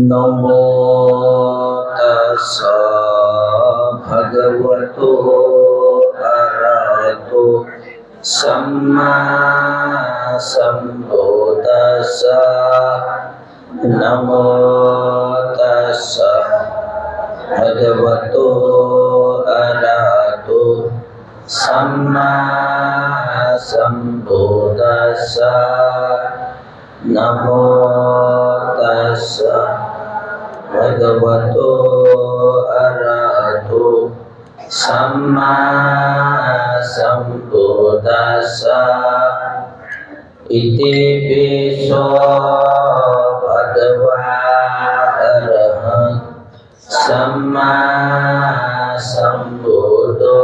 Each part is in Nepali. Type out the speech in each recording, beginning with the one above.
नमो तस्स भगवतो अरहतो सम्मा संबुद्दस्स नमो तस्स भगवतो अरहतो सम्मा संबुद्दस्स नमो तस्स भगवतो अरहतो सम्मा संबुद्दस्स इति पिसो भगवा अरहं सम्मा संबुद्धो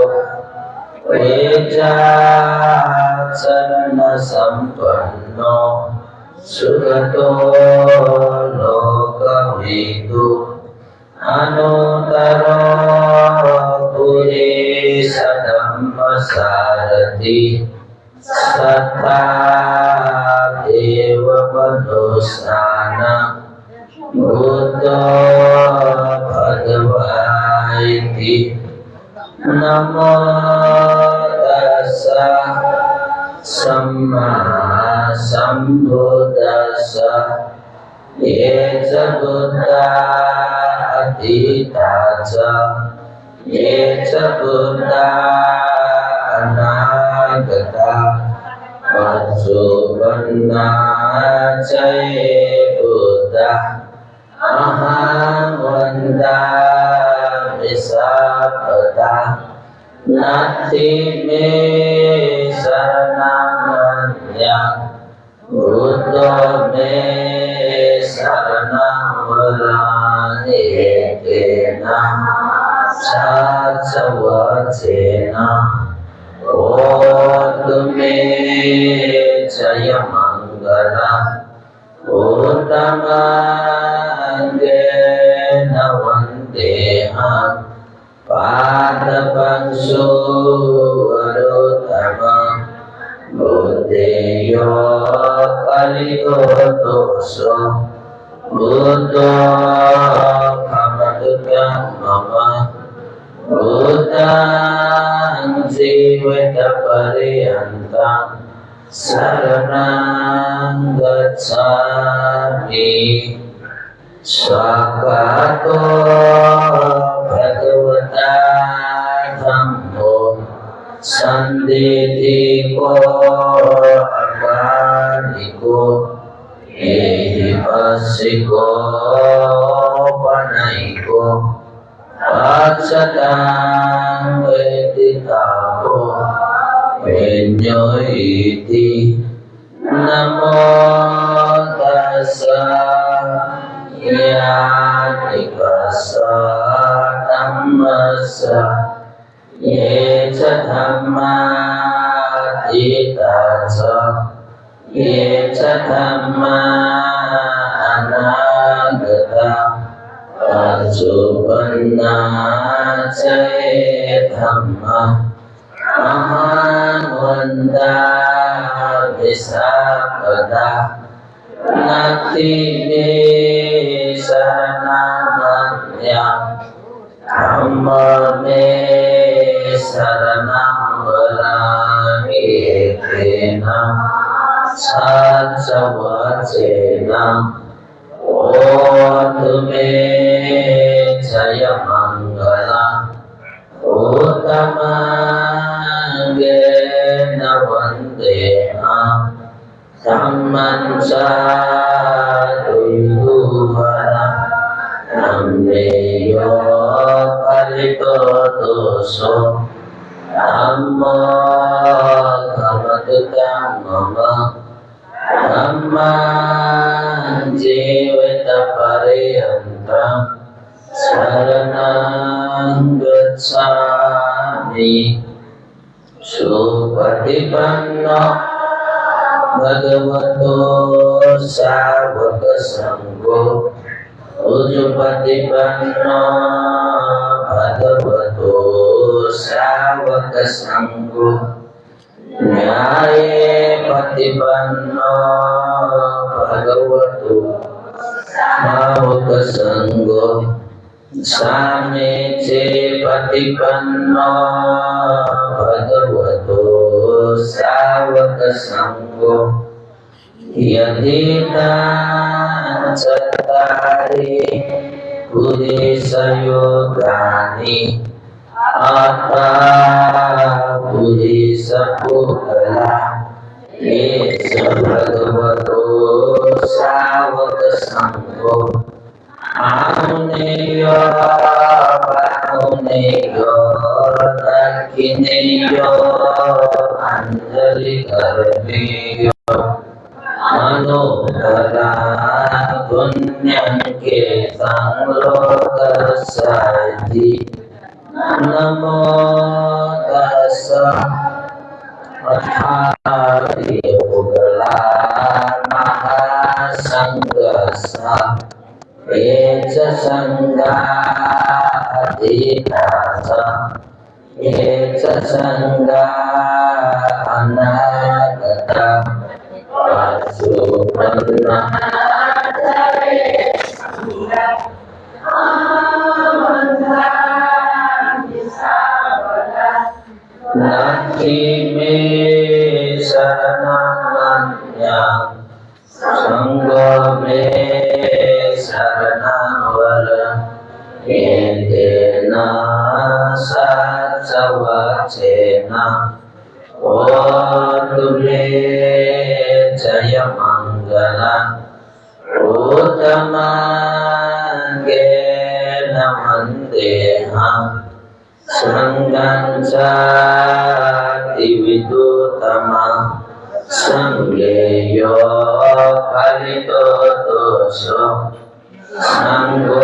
वेदाचरण संपन्नो सुगतो लोकविदु अनुत्तरो पुरुष धम्मसारथि सत्ता देव मनुष्यानां बुद्धो भगवानिति नमो तस्स सम्मा संबुद्दस्स ये च बुद्धा अतीता च ये च बुद्धा अनागता पशुपन्ना च ये बुद्धा अहं वन्दामि सर्वदा नास्ति मे शरणमन्यः बुद्धो मे शरणं वराहेतेन सात्सवचेन ओतु मे जयमङ्गलम् उत्तमाङ्गेन वन्देऽहम् पादपंसो वरोत्तमम् बुद्धेयो कलितो दोषो बुद्धो भवतुभ्यं मम बुद्धं जीवितपर्यन्तं शरणं गच्छामि स्वागतो भगवता धम्मो संदिको अकालिको एहिपस्सिको पनैको अक्षतां वेदिताको वेद्यो इति नमो तस्स यातिकस्स धम्मस्स ये च धम्मा अतीता च ये च धम्मा अनागता पशुपन्ना च ये धम्मा अहं वन्दामि सर्वदा नास्ति मे शरणमन्यः धम्म मे शरणं वराहेतेन सात्सवचेन ओतु मे जयमङ्गलम् उत्तमाङ्गेन वन्देऽहम् धम्मं साधुवरम् नम्रेयो कलितो दोषो धम्मो भवतुभ्यं मम धम्मं जीवितपर्यन्तं शरणं गच्छामि सुपटिपन्नो भगवतो सावकसङ्घो उजुपटिपन्नो भगवतो सावकसङ्घो न्याये प्रतिपन्नो भगवतो भावुक संगो सामे चे प्रतिपन्नो भगवतो सावक संगो यदितां चत्तारि पुरुषयोगानि आत्मा पुरुषपुगला ये च भगवतो सावक संगो आमुनेयो बाहुनेयो दक्षिणेयो अंजलि करनेयो मनोहरा पुण्यं के संलोकसायि नमो तस्स अथापि पुगला महासंगसा एच संगा अधीनाथ एच संगा अनागता सुपन्ना नाथी में शरणमन्या संगो में शरणवल एतेना सत्सवचेना ओतुले जय मंगला उत्तमांगे नमन्देहं संगं चाति विदुतमा संगेयो फलितो दोषो संगो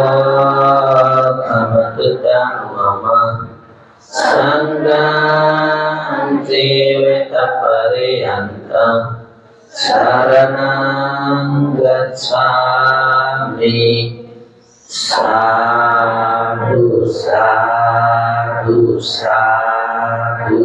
खमतुतं मम संगं जीवित पर्यन्तं शरणं गच्छामि साधु साधु साधु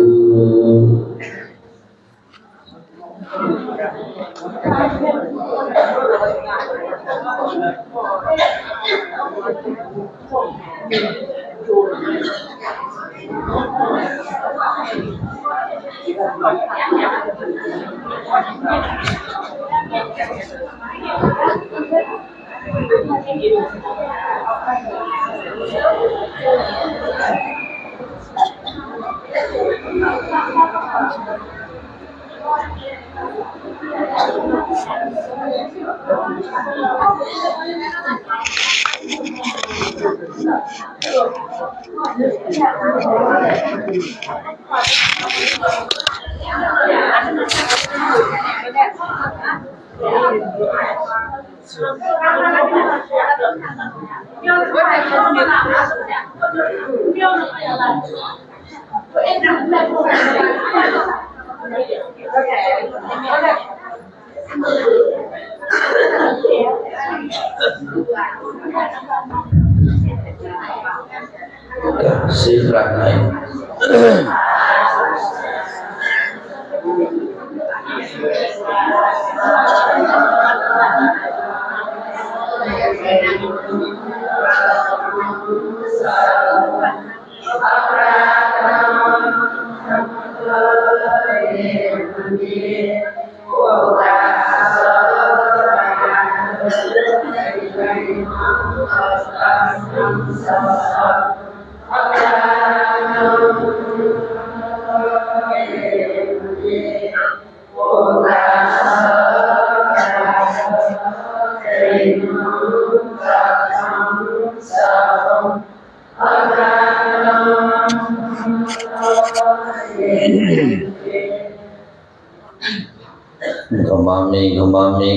Silakan.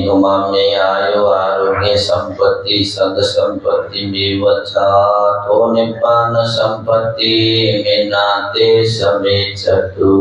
गमामि आयु आरोग्य संपत्ति सद संपत्ति विवचा तो निपान संपत्ति में नाते समेत चतु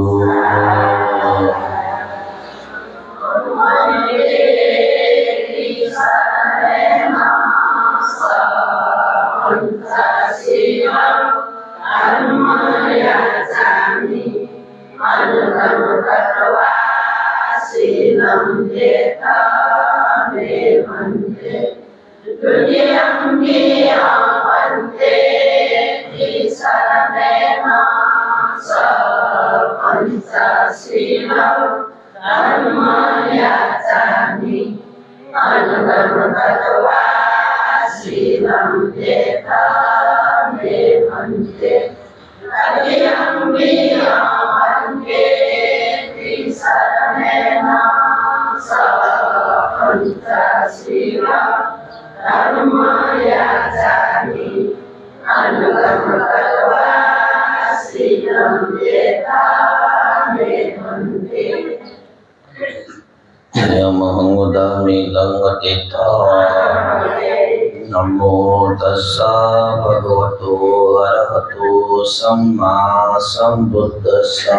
धर्मयाचामि अनुगमकत्वा शीलं मे भन्ते अतियम्बियमन्ते त्रिशरणेन सपञ्चशीलं धर्मयाचामि अनुगमकत्वा शीलं मे भन्ते Namo Buddhami Langatita Namo Tassa Bhagavato Arahato Samma Sambuddhassa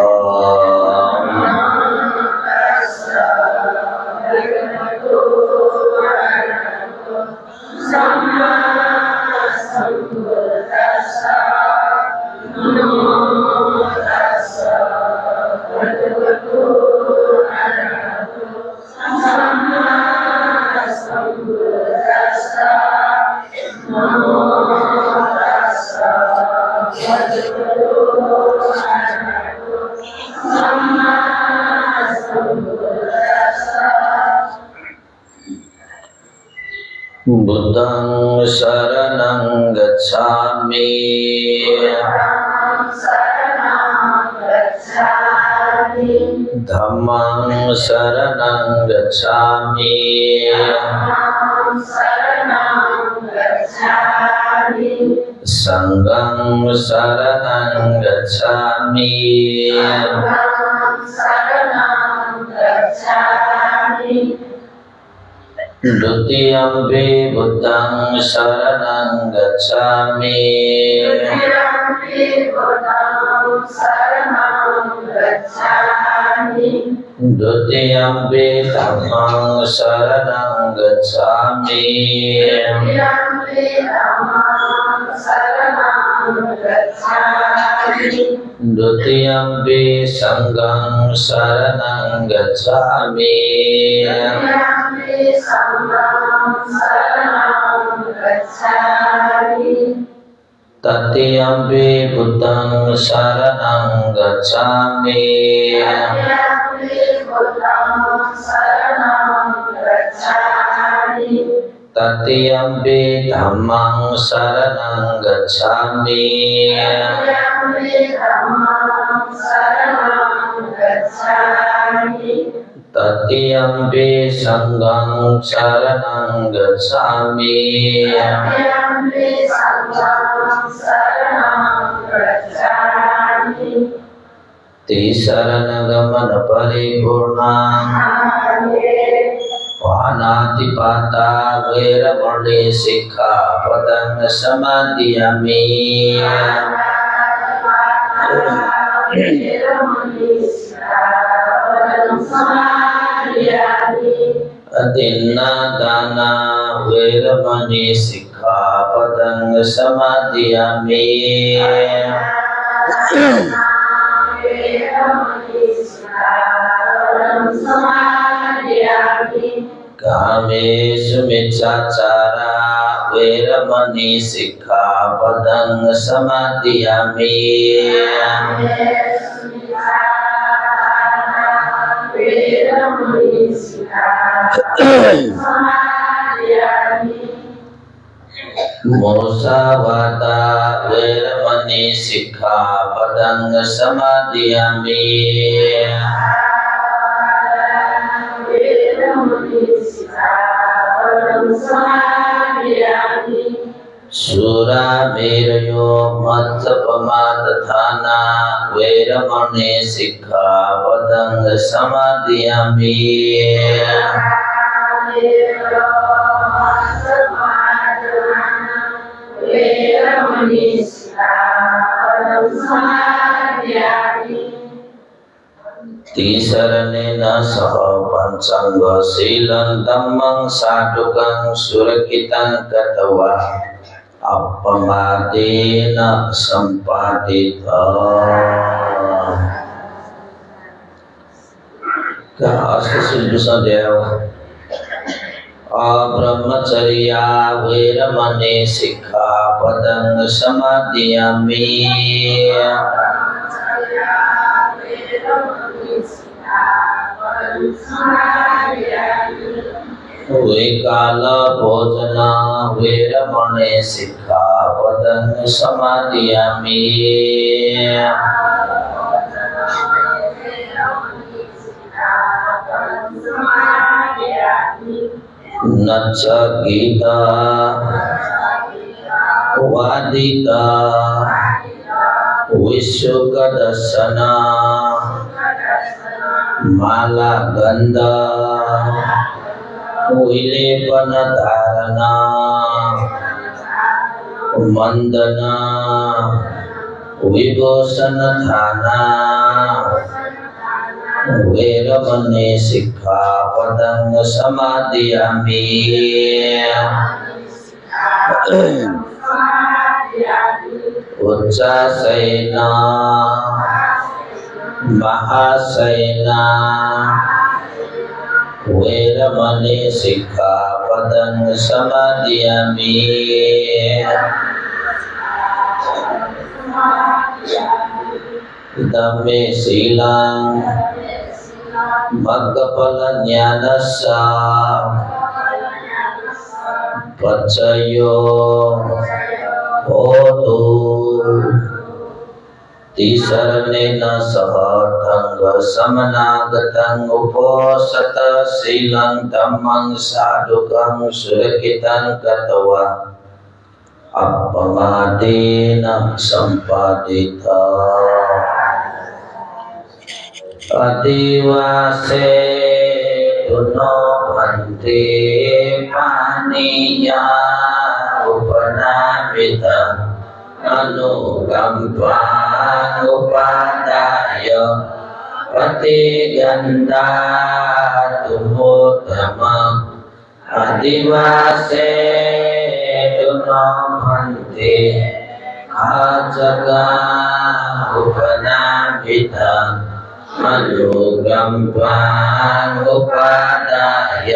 Buddhang saranang gacchami Dhammang saranang gacchami Sanghang saranang gacchami Dutiyampi Buddhang saranang gacchami Dutiyampi Dhammang saranang gacchami Dutiyampi Sanghang saranang gacchami Tatiyampi Buddhang saranang gacchami Tatiyampi Dhammang saranang gacchami Tatiyampi Sanghang saranang gacchami Tisaranagama paripurnam Panatipata Veramani Sikkhapadang Samadhiyami Adinna dana Veramani Sikkhapadang Samadhiyami Kamesu Miccacara Veramani Sikkhapadang Samadhiyami Musawata Veramani Sikkhapadang Samadhiyami Sura Mirayo Mattapamadatthana Veramani Sikkhapadang Samadhiyami Tisaranena saha pancangga silan dhammang sadukang surakitan katawa appamadena sampadita Kaasasudusadev Abrahmacharya Veramani Sikkhapadang Samadhiyami विकाल भोजन वीरमणे सिक्खापदं समादयामि नच्चगीता वादिता विश्वकदर्शना माला गंधा विलेपन धारणा मंदना विभूषण धाना वेरमणे सिक्खापदं समादयामि उच्चासना महासना वेरमणे सिक्खापदं समादयामि दम्मे शीलं मग्गफल ज्ञानस्सा पच्चयो होतु तिसरनेन सह तंग समनागतं उपोषत शीलं धम्मं साधुकं सुरक्षितं कृत्वा अपमादेन सम्पादिता अधिवासे तुनो भन्ते पानीया उपनामित अनुकंपा उपादाय प्रतिगंधा तुमोत्तम अधिवासे तुनो भन्ते खाचका उपनामित अनुकंपा उपादाय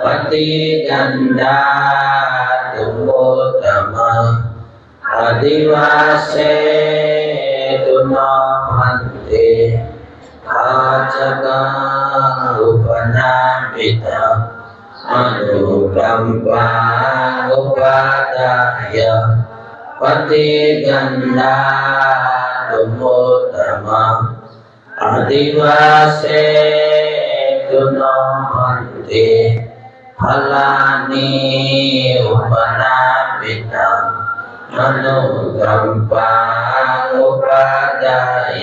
प्रतिगंधा तुमोत्तम अधिवासे तुनो भन्ते खाचका उपनामित अनुकंपा उपादाय प्रतिगंधा तुमोत्तम अधिवासे तुनो भन्ते फलानि उपनामित अनुकंपा उपादाय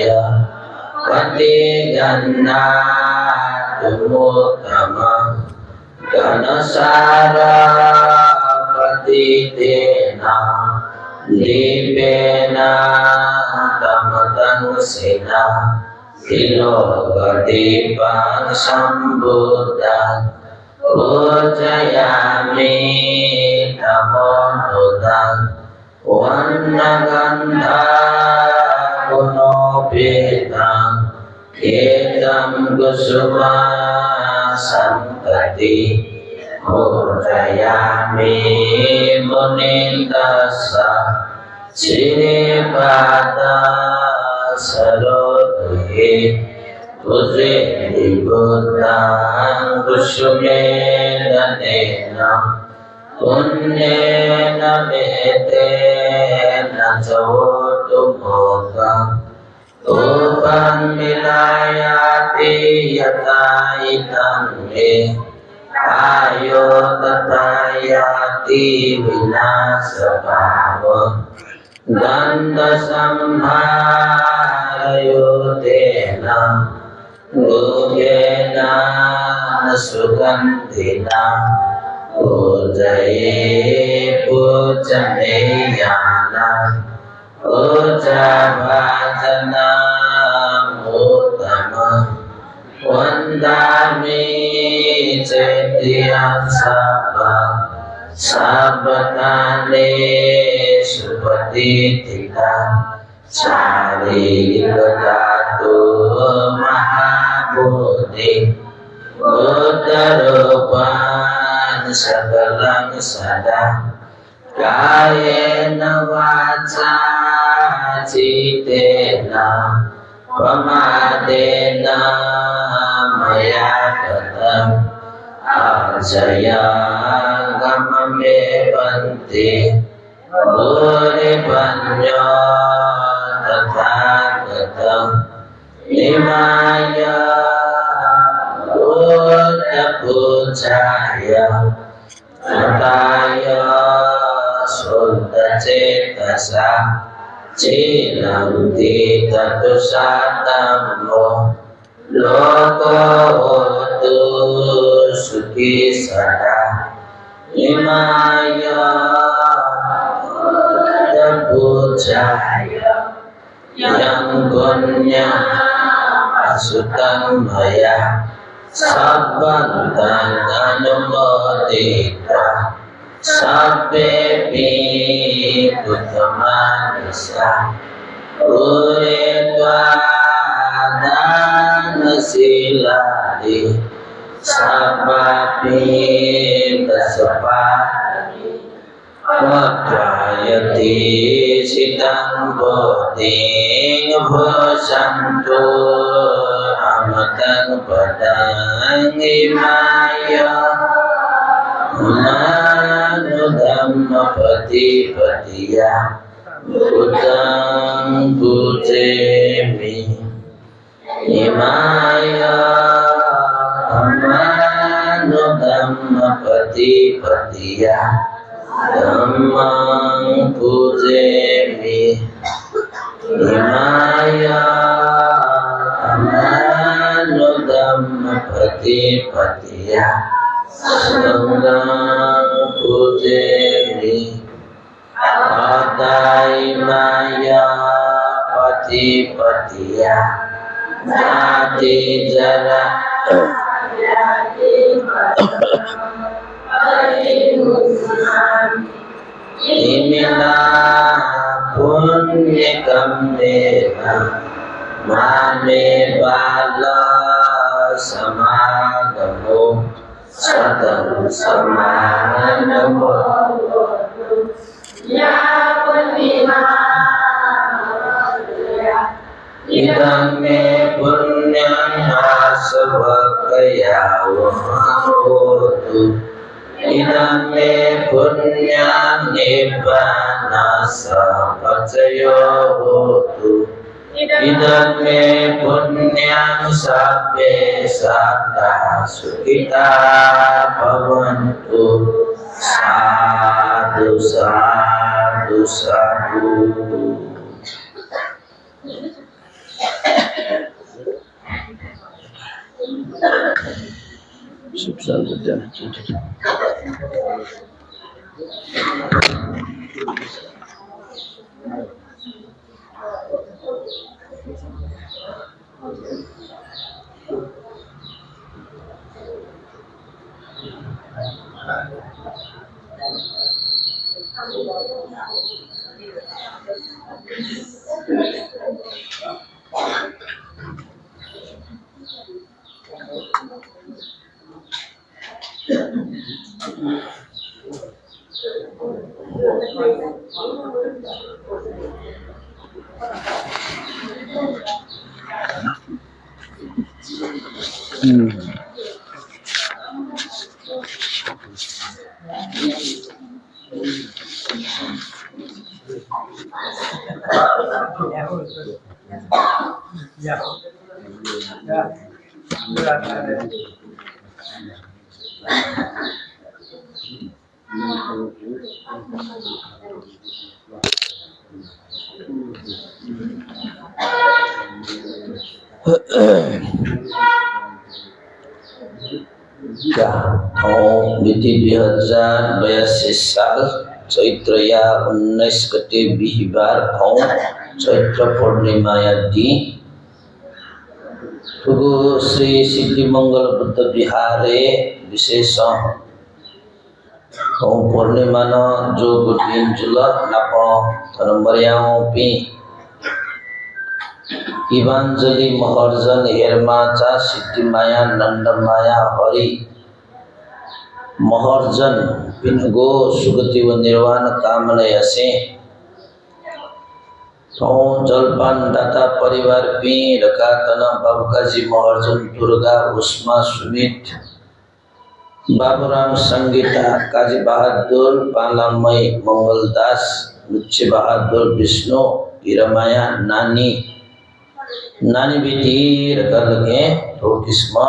प्रतिगंधा तुमोत्तम घनसारा प्रतितेना दीपेना तमतनुसेना तिलोकदीपं सम्बुद्धं पूजयामि तमोनुदं वन्नगन्धा गुणोपेतं एतं कुसुमासन्तति पूजयामि मुनीन्द्रस्स श्रीपादा सरोदे तुझे बुद्धं कुसुमेन पुण्येन मेतेन चोतु भोगं तोपं विलायाति यथा इतं मे आयो तथा याति विनाशभावं गन्धसंहारयो तेन गोगेन सुगन्धिना पूजये पूजनीयाना पूजाभाजनमुत्तमं वन्दामि चैत्यं साबतानेषु पतिथिता शारीरिकधातु महाबोधि बुद्धरूपान् सकलं सदा कायेन वाचा चित्तेन प्रमादेन मया कृतम् आजयागममे भन्ति भूरिपन्यो तथागतम् निमाय बुद्धपूजाय कृताय शुद्धचेतसा चिरन्ति ततुषातम्भो लोको होतु सुखी सदा इमाय बुद्धपूजाय यं पुण्यम् असुतं मया सब्बन्तं अनुमोदित्वा सब्बेऽपि कृतमानसा पूरयित्वा दानशीलानि सब्बापि दशपाणि त्वायति शितं बोधिं भूषन्तु अमतं पदं इमाय धम्मपतिपतिया बुद्धं पूजयामि इमाय धम्मपतिपतिया धम्मं पूजयामि इमाय धम्मपतिपतिया संगं पूजयामि आदायिमाया पतिपतिया जाति जरा इमिना पुण्यकम्मेन मामे बाला समागमो सदं समानमो या पुण्यमा इदं मे पुण्यं आसवकया होतु इदं मे पुण्यं निब्बानासपचयो होतु इदं मे पुण्यं सब्बे सदा सुखिता भवन्तु साधु साधु साधु शुभ संगठन मिति 2082 साल चैत्रया 19 गते बिहिबार चैत्र पूर्णिमाया दिन तुगु श्री सिद्धिमंगल बुद्ध विहारे विशेष पूर्णिमा न जो दिन जुल नाप धर्मबरियाओं पी इवांजलि महर्जन हेरमाचा सिद्धिमाया नंदमाया हरि महर्जन पिनगो सुगति व निर्वाण कामना से तो जलपान दाता परिवार पी रका तना बाबूकाजी महर्जन दुर्गा उष्मा सुमित बाबूराम संगीता काजी बहादुर पालामई मंगलदास लुच्चे बहादुर विष्णु हीरामाया नानी नानी बेटी रका लगे तो किस्मा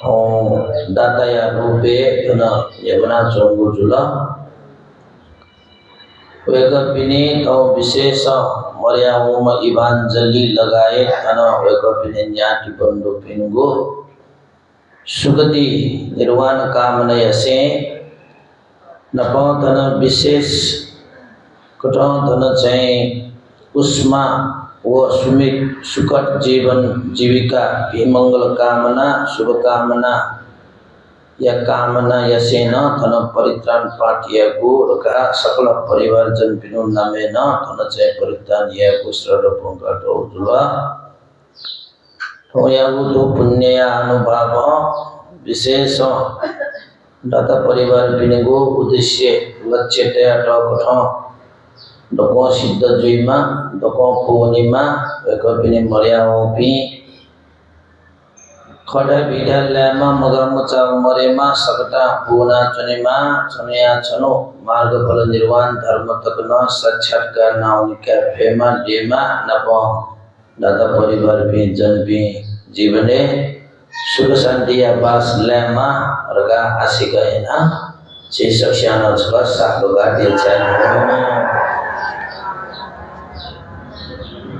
दाता या रूपे तना यवना चोंगु जुला वेगपिनी तो विशेष मर्याम इवांजलि लगाए तना वेगपिनी न्याति बंधु पिंगु सुगति निर्वाण कामनयसे नपौतन विशेष कटौतन चाहिँ उष्मा व सुमित सुकट जीवन जीविका मंगल कामना शुभ कामना या कामना यसेन थन परित्राण पाठियागु रका सकल परिवार जन पिनु नामेन थन चाहिँ परित्राण यागु श्रद्धपुंगाट उजुला थोयागु तो पुण्य अनुभाव विशेष दाता परिवार पिनुगु उद्देश्य लक्ष्य तया टकठ दको सिद्ध जुइमा दको पूर्णिमा एक पिने मर्याओपि खडा विद्यालयमा मगरमचा मरेमा सकटा पुना चनेमा छनया छनो मार्ग फल निर्वाण धर्म तक न साक्षात्कार नाउनी क्याफेमा डेमा नप दाता परिवार भी जन भी जीवने सुख शांति या बास लेमा रगा आशिका हैना छे सक्षाना छ साको गाडी छ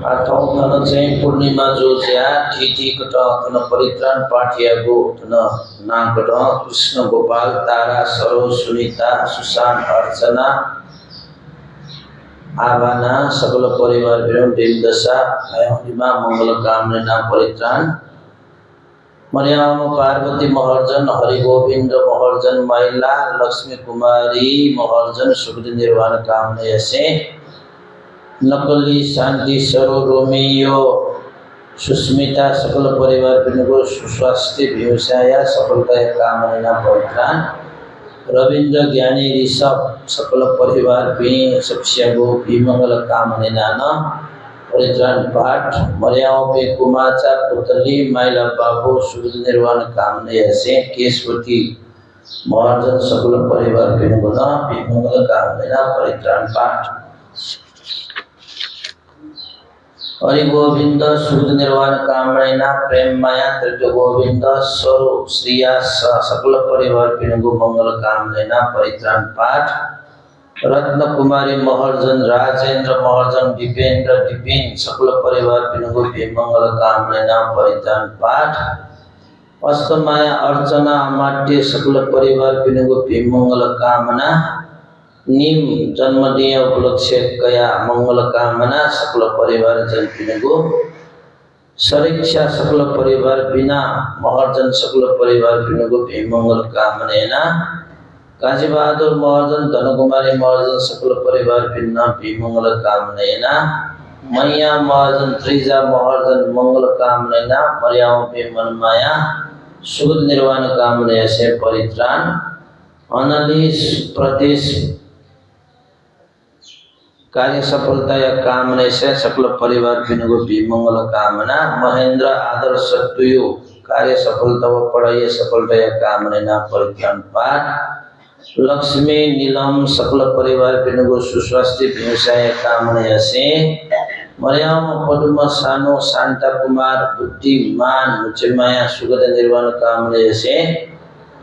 अथवा थन चाहिँ पूर्णिमा जोज्या ठिठी कट थन परित्राण पाठियागु थन नाकट कृष्ण गोपाल तारा सरो सुनीता सुशांत अर्चना आवाना सकल परिवार बिरम दिनदशा हिमा मंगल कामना परित्राण मर्याम पार्वती महर्जन हरि गोविंद महर्जन महिला लक्ष्मी कुमारी महर्जन सुखद निर्वाण कामना यसे नकली शांति सरो रोमियो सुस्मिता सकल परिवार पिनुगो सुस्वास्थ्य व्यवसाय सफलता कामना परित्राण रविंद्र ज्ञानी ऋषभ सकल परिवार भी सक्षगो मंगल कामना न परित्राण पाठ मर्याओं पे कुमाचा पुतली माइला बाबू सुखद निर्वाण कामना से केशवती महर्जन सकल परिवार पिनुगो न मंगल कामना परित्राण पाठ हरि गोविंद सुख निर्वाण कामना प्रेम माया तृतीय गोविंद स्वरूप श्रिया सकल परिवार पिनुगु मंगल कामना परित्राण पाठ रत्न कुमारी महर्जन राजेंद्र महर्जन दीपेंद्र दीपिन सकल परिवार पिनुगु मंगल कामना परित्राण पाठ अष्टमाया अर्चना अमाट्य सकल परिवार पिनुगु मंगल कामना निम जन्मदिन उपलक्ष्य कया मंगल कामना सकल परिवार जन पिनुगु सरीक्षा सकल परिवार बिना महर्जन सकल परिवार पिनुगु मंगल कामना काजी बहादुर महर्जन धनकुमारी महर्जन सकल परिवार बिना मंगल कामना मैया महर्जन त्रिजा महर्जन मंगल कामना मर्याओं पे मनमाया सुख निर्वाण कामना से परित्राण अनलिस प्रदेश कार्य सफलता या कामना से सकल परिवार पिनुगु मंगल कामना महेंद्र आदर्श तुयु कार्य सफलता व पढ़ाई सफलता या कामना परित्राण पाठ लक्ष्मी नीलम सकल परिवार पिनुगु सुस्वास्थ्य व्यवसाय कामना से मर्याम पद्म सानो शांता कुमार बुद्धिमान मुचमाया सुगत निर्वाण कामना से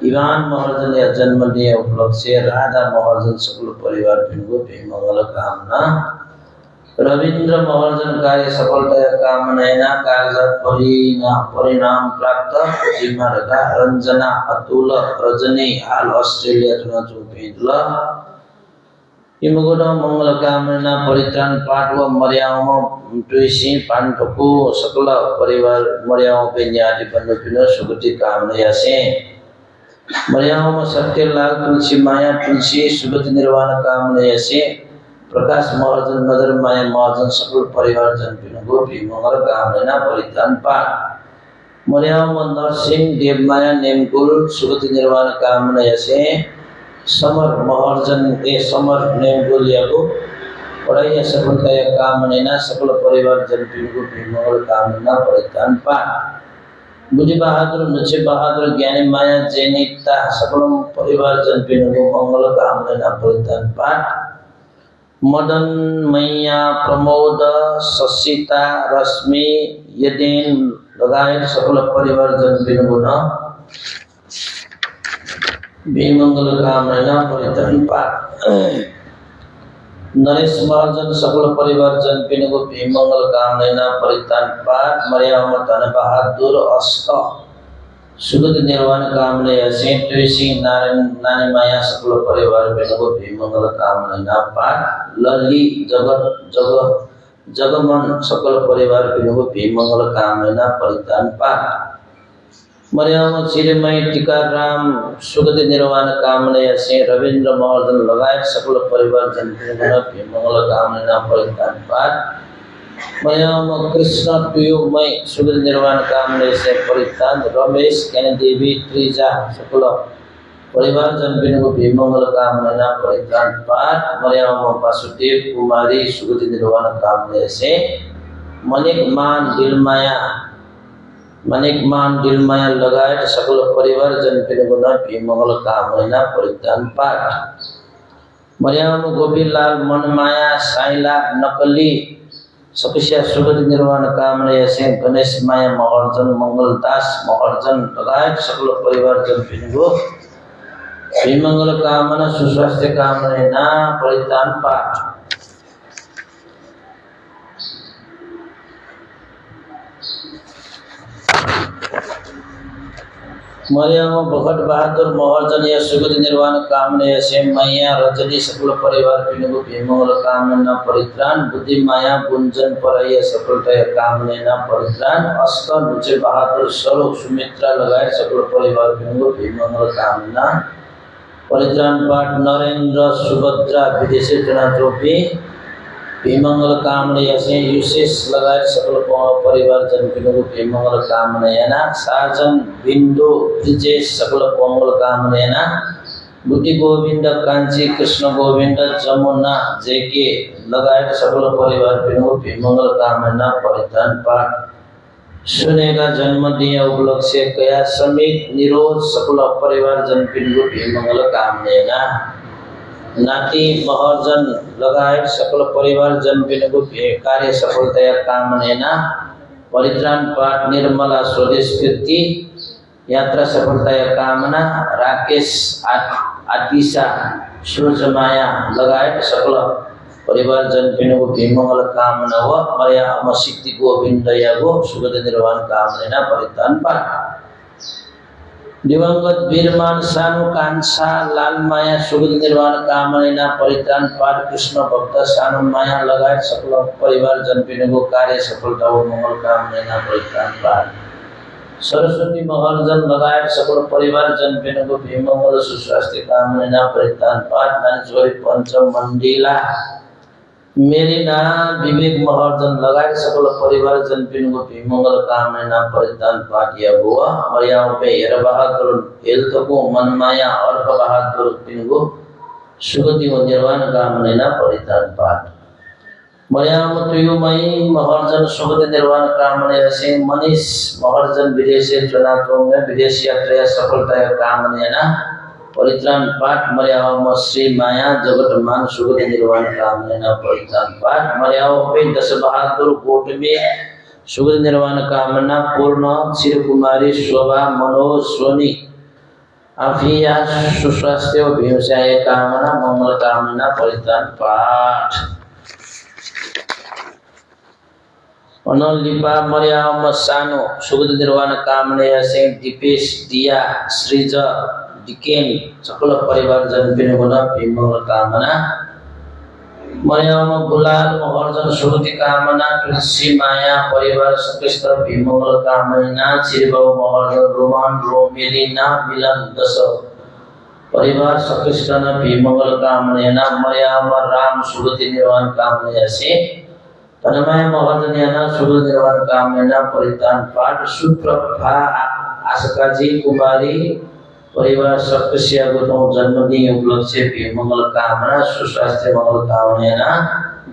इवान महर्जन या जन्मदिन उपलक्ष्य राधा महर्जन सकल परिवार पिनुगु मंगल कामना रविंद्र महर्जन कार्य सफलता कामना कार्य परिणाम प्राप्त जिम्मा रखा रंजना अतुल रजनी हाल ऑस्ट्रेलिया चुना चुपिदुल इमगुण मंगल कामना परित्राण पाठ व मर्याम तुसी पांडको सकल परिवार मर्याम पे न्याति बंधु पिनो सुगति कामना से मर्याम सत्यलाल तुलसी माया तुलसी सुगत निर्वाण कामना से प्रकाश महर्जन नजर माया महर्जन सकल परिवार जन पिनुगु मंगल कामना परित्राण पाठ मर्याम नरसिंह देवमाया नेमकुल सुगत निर्वाण कामना से समर महर्जन ए समर नेमकुल यागु पढ़ाई सफलता कामना सकल परिवार जनपिनको मंगल कामना परित्राण पाठ बुद्धि बहादुर नचे बहादुर ज्ञानी माया जैनिकता सकल परिवार जनपिनको मंगल कामना परित्राण पाठ मदन मैया प्रमोद ससिता रश्मि यदेन लगायत सकल परिवार जनपिनको मंगल कामना परित्राण पाठ नरेश महाजन सकल परिवार जनपिनको मंगल कामना परित्राण पाठ मर्यादा धन बहादुर अष्ट सुगति निर्वाण कामना सेठ तुलसी नारायण नानी माया सकल परिवार पिनको मंगल कामना पाठ लली जगमन सकल परिवार पिनको मंगल कामना परित्राण पाठ मर्यादा चिरमय टीकाराम सुगति निर्वाण कामना से रविंद्र महर्जन लगायत सकल परिवार जनपिनको मंगल कामना परित्राण पाठ मर्यादा कृष्ण तुयुमय सुगति निर्वाण कामना से परित्राण रमेश ज्ञानी देवी त्रिजा सकल परिवार जनपिनको मंगल कामना परित्राण पाठ मर्यादा वासुदेव कुमारी सुगति निर्वाण कामना से मनिक मान दिलमाया लगायत सकल परिवार जनपिनको मंगल कामना परित्राण पाठ मर्यादा गोपीलाल मनमाया साइला नकली सपिसिया सुगति निर्वाण कामना से गणेश माया महर्जन मंगलदास महर्जन लगायत सकल परिवार जनपिनको मंगल कामना सुस्वास्थ्य कामना परित्राण पाठ मर्यादा भगत बहादुर महर्जन या सुगति निर्वाण कामना से मैया रजनी सकल परिवार पिनको मंगल कामना परित्राण बुद्धि माया गुंजन परैया सफलता कामना परित्राण अष्ट नुचे बहादुर स्वरूप सुमित्रा लगायत सकल परिवार पिनको मंगल कामना परित्राण पाठ नरेंद्र सुभद्रा विदेशी चुनाचोपी मंगल कामना से युशेष लगायत सकल परिवार जनपिनको मंगल कामना साजन बिंदु ब्रिजेश सकल मंगल कामना बुद्धि गोविंद कांची कृष्ण गोविंद जमुना जेके लगायत सकल परिवार पिनको मंगल कामना परित्राण पाठ सुनेगा जन्म दिया उपलक्ष्य कया समित निरोध सकल परिवार जनपिनको मंगल कामना नाती महर्जन लगायत सकल परिवार जनपिनको कार्य सफलता कामना परित्राण पाठ निर्मला स्वदेश कीर्ति यात्रा सफलता कामना राकेश आतिशा सूर्यमाया लगायत सकल परिवार जनपिनको मंगल कामना व मर्यादा सिद्धि गोविंद यागो सुगति निर्वाण कामना परित्राण पाठ दिवंगत वीरमान सानु कांसा लाल माया सुगति निर्वाण कामना परित्राण पाठ कृष्ण भक्त सानु माया लगायत सकल परिवार जनपिनको कार्य सफलता व मंगल कामना परित्राण पाठ सरस्वती महर्जन लगायत सकल परिवार जनपिनको मंगल सुस्वास्थ्य कामना परित्राण पाठ नानी पंचम मंडिला मेरीना विवेक महर्जन लगायत सकल परिवार जनपिनको मंगल कामना परित्राण पाठ या बुआ मर्यादा पे हेर बहादुर हेल्थको मनमाया अर्क बहादुर पिनको सुगति व निर्वाण कामना परित्राण पाठ मर्यादा तुयुमयी महर्जन सुगति निर्वाण कामना से मनीष महर्जन विदेशी चुनाव में विदेश यात्रा सफलता कामना परित्राण पाठ मर्यादा श्री माया जगत मान सुगति निर्वाण कामना परित्राण पाठ मर्यादा पे दश बहादुर कोट में सुगति निर्वाण कामना पूर्ण चिर कुमारी शोभा मनोज सोनी आफिया सुस्वास्थ्य व्यवसाय कामना मंगल कामना परित्राण पाठ अनलिपा मर्यादा सानो सुगति निर्वाण कामना से दीपेश दिया श्रीज डिकेन सकल परिवार जनपिनको मंगल कामना मर्यादा गुलाल महर्जन सुगति कामना तुलसी माया परिवार सकृष्ट मंगल कामना चिरबाबु महर्जन रोमान रोमेलिना मिलन दश परिवार सकृष्ट मंगल कामना मर्यादा राम सुगति निर्वाण कामना से तन्मय महर्जन सुगति निर्वाण कामना परित्राण पाठ सुप्रभा आशकाजी कुमारी परिवार सदस्य जन्मदिन उपलक्ष्य मंगल कामना सुस्वास्थ्य मंगल कामना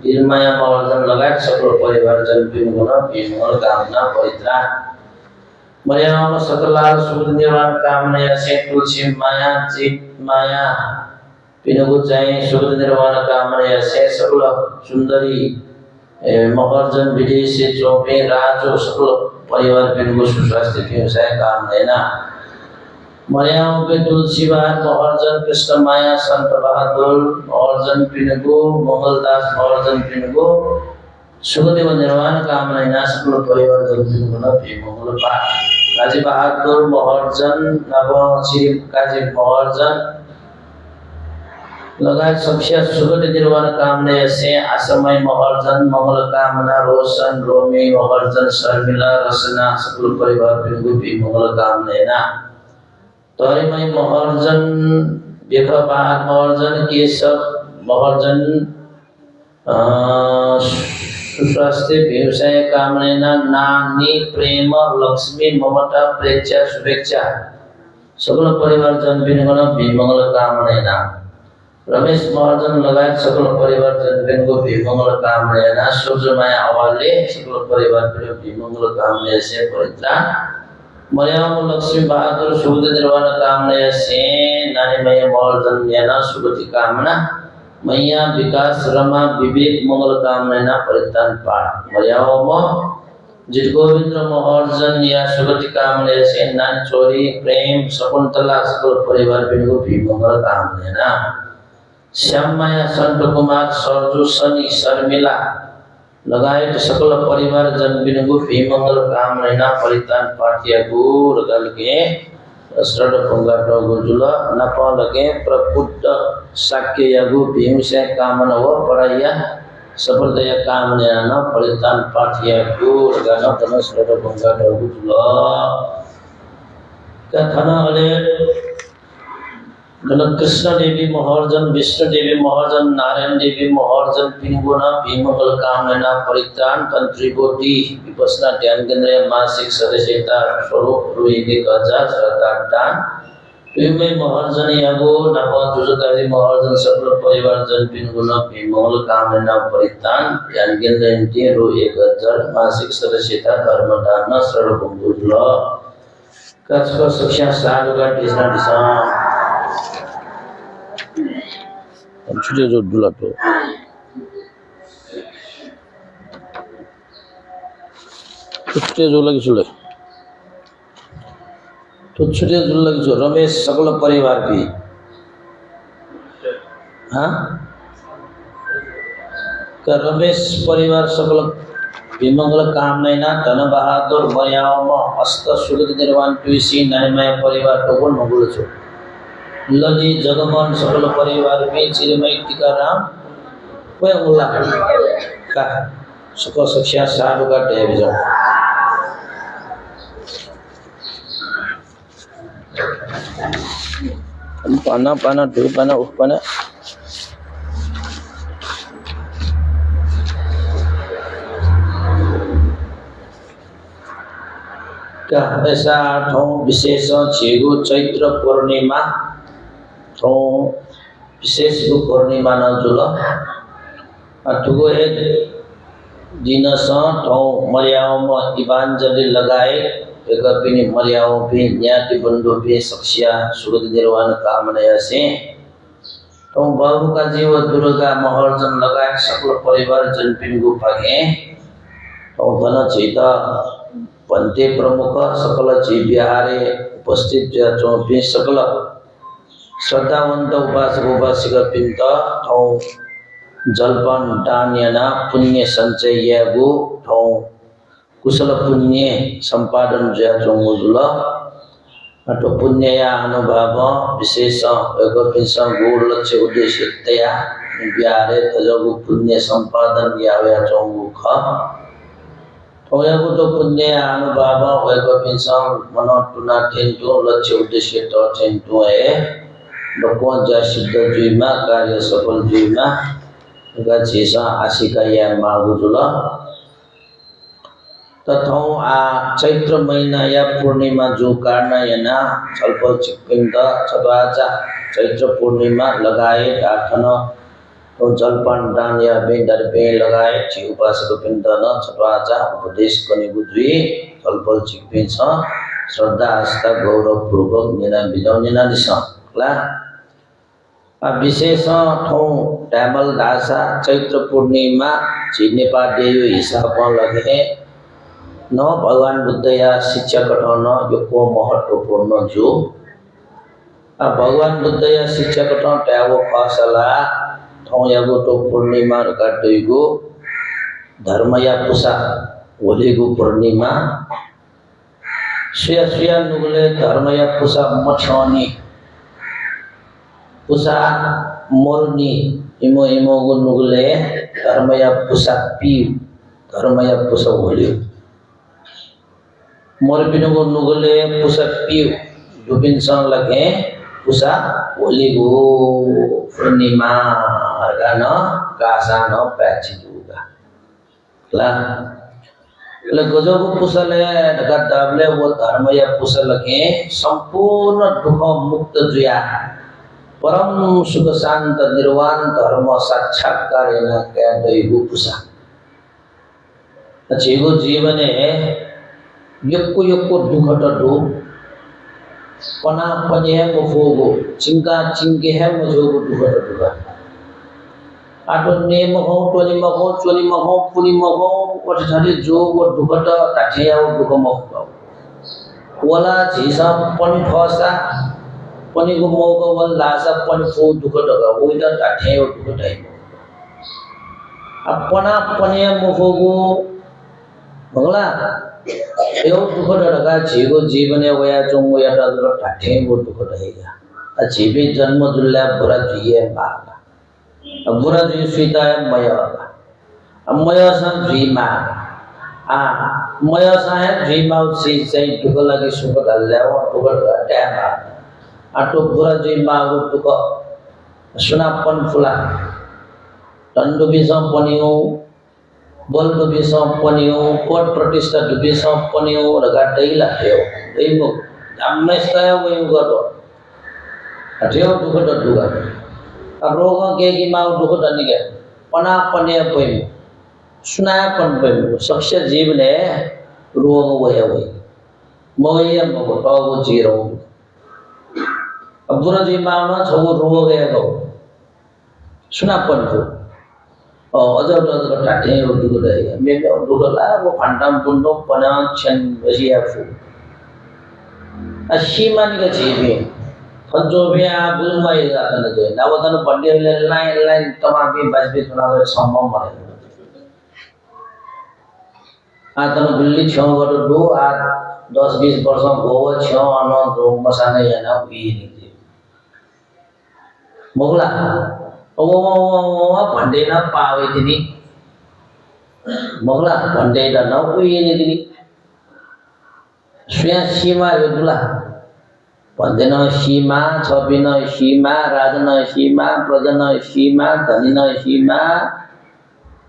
वीरमाया महर्जन लगायत सकल परिवारजन पिनुगुण विमंगल कामना परित्राण मर्यादा सकलाल सुख निर्वाण कामना से तुलसी माया चित माया पिनुगु चाहिँ सुख निर्वाण कामना से सकल सुंदरी महर्जन विदेशी चौपे राजो सकल परिवार पिनुगु सुस्वास्थ्य व्यवसाय कामना मर्यादा पे तुलसी बार महर्जन कृष्ण माया संत बहादुर महर्जन पिनुगु मंगलदास महर्जन पिनुगु सुखदेव निर्वाण कामना सकल परिवार जन पिनुगु न विमंगल पाठ काजी बहादुर महर्जन नव श्री काजी महर्जन लगायत सबसे सुगति निर्वाण कामना से आसमय महर्जन मंगल कामना रोशन रोमी महर्जन शर्मिला रसना सकल परिवार पिनुगु विमंगल कामना तोरिमय महर्जन बेखबाग महर्जन केशव महर्जन सुस्वास्थ्य व्यवसाय कामना नानी प्रेम लक्ष्मी ममता प्रेक्षा शुभेच्छा सकल परिवार जन पिनुगुण विमंगल कामना रमेश महर्जन लगायत सकल परिवार जन पिनुगु विमंगल कामना सूर्यमाया अवाले सकल परिवार पिनुगु विमंगल कामना से परित्राण मर्यादा लक्ष्मी बहादुर सुखद निर्वाण कामना से नानीमय महर्जन याना सुगति कामना मैया विकास रमा विवेक मंगल कामना परित्राण पाठ मर्यादा जित गोविंद महर्जन या सुगति कामना से नान चोरी प्रेम शकुंतला सकल परिवार पिनुगु विमंगल कामना श्याम माया संत कुमार सरजू शनि शर्मिला लगायत सकल परिवार जन पिनुगु विमंगल कामना परित्राण पाठिया गुर गल के श्रड पंगाटो गुजुल नपल के प्रबुद्ध साक्य यगु भीमसे कामना व पराया सफलतया कामना न परित्राण पाठिया गुर गल तन श्रड पंगाटो गुजुल कथन अले कृष्ण देवी महर्जन विष्णु देवी महर्जन नारायण देवी महर्जन पिनुगुण विमंगल कामना परित्राण तंत्री कोटि विपස්සना ध्यान केंद्र मासिक सदस्यता स्वरूप रु 1000 श्रद्धादान विमय महर्जन यागो नप जुजकाजी महर्जन सकल परिवार जन पिनुगुण विमंगल कामना परित्राण ध्यान केंद्र इंटे रु 1000 मासिक सदस्यता धर्मदान सरल गुजुल कछको शिक्षा साधुका डिस्ना डिसा छुटे जो दुला तो छुटे जो लगी चले तो छुटे जो लगी जो रमेश सकल परिवार भी हाँ का रमेश परिवार सकल विमंगल कामना धन बहादुर मर्यादा हस्त सुगति निर्वाण तुलसी नानीमय परिवार तो मंगल छो लली जगमन सकल परिवार में चिरमय टीकाराम वे मुल्ला का सुख शिक्षा साधु का टेबजो पाना पाना दो पाना उप पाना का ऐसा ठो विशेष छेगु चैत्र पूर्णिमा तो विशेष रूप पूर्णिमा न जुल अठुगो एक दिन तो मर्यादा इवांजलि लगाए एक पिनी मर्यादा भी न्याति बंधु भी सक्षिया सुगति निर्वाण कामना से तो बाबू का जीव दुर्गा महर्जन लगाए सकल परिवार जन पिनुगु पागे तो धन चैता पंते प्रमुख सकल जी बिहारे उपस्थित चौपी सकल श्रद्धावंत उपासक उपासिका पिंत थौ जलपान दान्यना पुण्य संचय यागु थौ कुशल पुण्य संपादन जया चोंगुजुल अतो पुण्य या अनुभव विशेष एगोपिस गुण लक्ष्य उद्देश्य तया बिहारे तजगु पुण्य संपादन याव्या चोंगु ख थौयागु तो पुण्य अनुभव एगोपिस मनोटुना थेंटु लक्ष्य उद्देश्य तो थेंटु है भगवान जा सिद्ध जुइमा कार्य सफल जुइमा गछेसा आशिका या मागुजुल तथौ आ चैत्र महीना या पूर्णिमा जो कारणा याना छलफल चिकिन्द छबाचा चैत्र पूर्णिमा लगाए दाखन तो जलपान दान या बेंदर बे लगाए छि उपासक पिण्ड न छटवाचा उपदेश पनि गुद्री फलफल चिकपे छ श्रद्धा आस्था गौरव पूर्वक निना बिजाउ निना दिस ला विशेष ठौ ट्यामल दासा चैत्र पूर्णिमा छि नेपाल देयो हिसाब लगे न भगवान बुद्ध या शिक्षा कठाउन यो को महत्वपूर्ण जो भगवान बुद्ध या शिक्षा कठाउन ट्यागो फसला ठौ यागो तो पूर्णिमा काटैगो धर्म या पुसा होलीगो पूर्णिमा श्रेय श्रेय नुगले धर्म या पुसा मछनी पुसा मोरनी इमो इमो गो नुगले धर्म या पुसा पी धर्म या पुसा होली मोर पिनुगो नुगले पुसा पी दुबिन सन लगे पुसा होली गो पूर्णिमा गान कासा न पैची दुगा ला ले गजब पुसले ढका दाबले वो धर्म या पुसल के संपूर्ण दुख मुक्त जुया परम सुख शांत निर्वाण धर्म साक्षात्कार न के दैगु पुसा अचेगो जीवने यक्को यक्को दुखट दु पना पने मफोगो चिंका चिंके है मजोगो दुखट दुगा आटो नेम हो टोनी महो चोनी महो पुनी महो वठठाले जो वो दुखट ताठिया वो दुख महो वला झिसा पनि फसा पनि गो मौको वन लासा पनि फो दुखट गा ओइदा ताठिया वो दुखट है अपना पने मफोगो भगला यो दुखट गा झिगो जीवने वया जों वया दा ताठिया वो दुखट है जीवे जन्म दुल्ला बुरा जिए मागा बुरा जी स्वीता मय मय सन ड्रीमा मय सन ड्रीमा से चाहिँ दुख लागि सुख दल्ल्या व दुख ट्यामा आटो बुरा जी मा वो दुख सुनापन फुला दण्ड बिसम पनियो बल बिसम पनियो कोट प्रतिष्ठा बिसम पनियो र गादैला थियो दैमो आम्मेस्ताय वयो गरो अठ्यो दुख दुगा रोग के कि माउ दुख दनी के पना पने पय सुना पन पय सक्ष जीव ने रोग वय वय मोय मगो तो जीरो अबुरा जी माउ न छौ रोग है गो सुना पन को अजर अजर टाटे दुख दे मे दुख ला वो फंडम पुंडो पना छन बजिया फु अशीमान के जीवे फंजो भी आ बुलमाई जाता न जो नावतन पंडे लाइन लाइन तमाम भी बजबे सुना दो सम्म मरे आ तन बुल्ली छ गर दो आ 10 20 वर्ष गो छ अन दो मसाने याना उई नि मोगला ओ पंडे ना पावे दिनी मोगला पंडे दा न उई नि दिनी स्वयं सीमा युद्धला पंदेन सीमा छबिन सीमा राजन सीमा प्रजन सीमा धनिन सीमा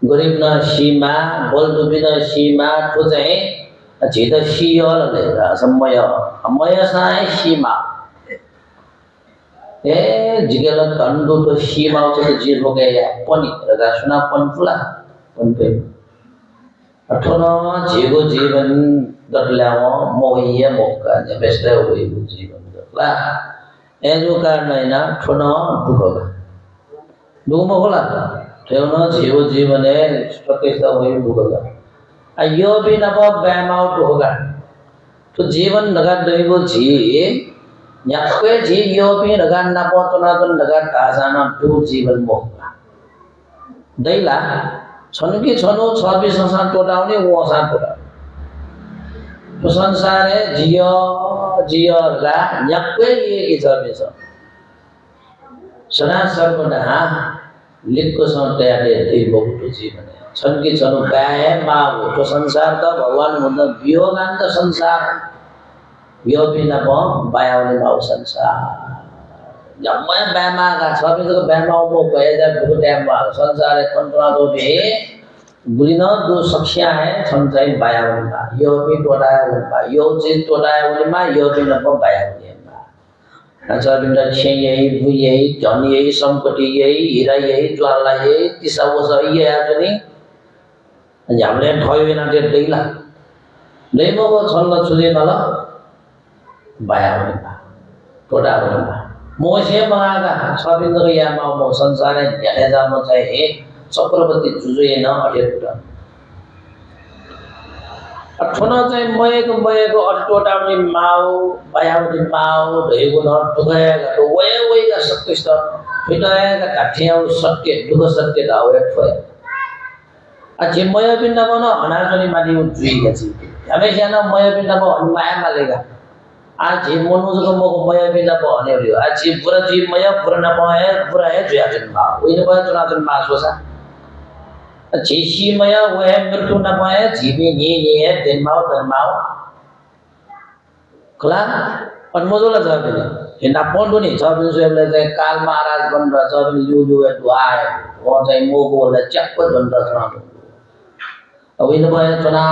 गरीब न सीमा बलडुबिन सीमा तो चाहिँ झित सियल समय मय साय सीमा ए जिगेल तंडु तो सीमा तो जीव हो गया पनि रगा सुना पन फुला पन पे अठनो जीवो जीवन दटल्याव मोहिया मोका ने बेस्टे होई जीवन ला एजो कारण हैन ठुनो दुखगा दुखमा होला ठेउन जीव जीवने प्रतिष्ठा होई दुखगा अयो भी नब बैमाउ दुखगा तो जीवन नगा दैगो जी न्याक्वे जी यो भी नगा नब तो ना तो नगा ताजाना दु जीवन मोका दैला छनकी छनो 26 संसार टोटाउने वो संसार टोटा तो संसार है जियो जियो ला न्याक्वे ये की service Sana Saravana लिखको संते Ale they बहुत जीवन है छनकी छनो गाय मागो तो संसार त भगवान हुँदा वियोगान्त संसार यो बिना प बायाउने माउ संसार जम्मै बामागा छबिको बामाउ मो गएजा दुख टाइममा संसार कन्ट्रोल होबे बुलिन दो सख्या है छन्चाइ बायाउनमा यो भी टोटायो वनमा यो चीज टोटायो वनमा यो भी नप बायाउनेमा सोयाबिन छे यही बुई यही धन यही सम्पत्ति यही हीरा यही ज्वाला यही तिसा वसा यही आज नि हामीले ठयो बिना डेला लेमो छल्न छुले नल बाया होला टोडा होला मोसे मगाका सोयाबिन को यामा म संसार ध्यान जाम चाहिँ चक्रवर्ती जुजुए न अटेटा अठोना चाहिँ मयको अटोटाउने माउ बायाउने माउ ढेगो न टुगाएगा तो वय का सत्य फिटाएगा काठियाउ सत्य दुख सत्य दावे ठोय अझै मय पिण्डमा न अनाजनी माथि जुइगा छि हामी जाना मय पिण्डमा माया मालेगा आज मनुजको मको मय पिण्डमा भन्यो आज पुरा जी मय पुरा नपाए पुरा है जुयाजन मा ओइन भयो चुनाजन मा सोसा जेसी मया वह मृत्यु न पाए जीवी नि है जन्माओ धर्माओ कला अनमोजोला जाबेले हिना पन्डो नि जाबेले सोले चाहिँ काल महाराज बनेर जाबेले लु दुआए वो चाहिँ मोगोले चक्क दण्ड छ अब इन भयो चना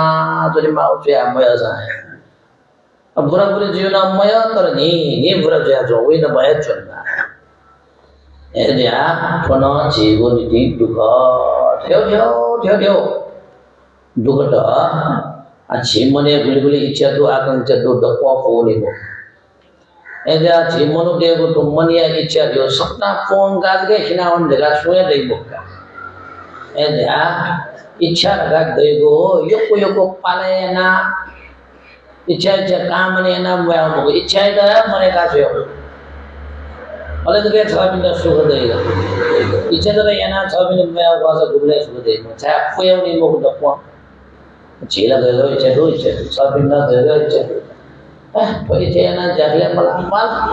जरि माउ चाहिँ मया जाए अब बुरा बुरी जीवन मया तर नि बुरा जया जो विन भयो चन्ना एदिया ठोनो जीवन नि दुख ठ्यो दुख त अच्छी मने गुली इच्छा तो आकांक्षा तो दक्वा फोले को एदिया अच्छी मनु देगो तो मनिया इच्छा दियो सपना फोन गाज के हिनावन देगा सोया दे बोका एदिया इच्छा लगा देगो योको पालेना इच्छा काम ने ना मैं हमको इच्छा है मने का छो अले तो के छबिन सुख देगा इच्छा तो याना छबिन मैं वासा गुले सुख देगा छा फोयौनी मको दक्वा झेला गयो इच्छा दो इच्छा छबिन न गयो इच्छा तो इच्छा याना जागले माल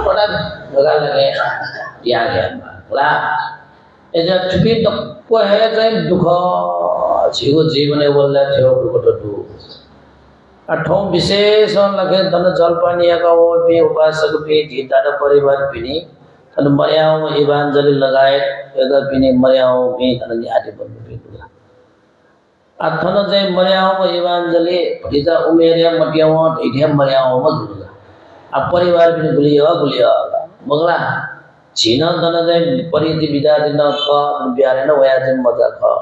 पड़ा लगा लगे या गया ला एजा छुपी दक्वा है चाहिँ दुख जीव जीवने बोल्ला थियो दुख त दु अठौं विशेषण लगे धन जलपानियाका वो पे उपासक पे जीता परिवार पिनी अन मर्याओं इवांजलि लगाए एगा पिनी मर्याओं पे अन आदि बन्नु पेला अथन चाहिँ मर्याओं इवांजलि भतिजा उमेरिया मटियाओं ढेढे मर्याओं म दुर्गा आ परिवार पिनी गुलिया मगला छिन धन चाहिँ परिति विदा दिन ख ब्यारे न वया चाहिँ मजा ख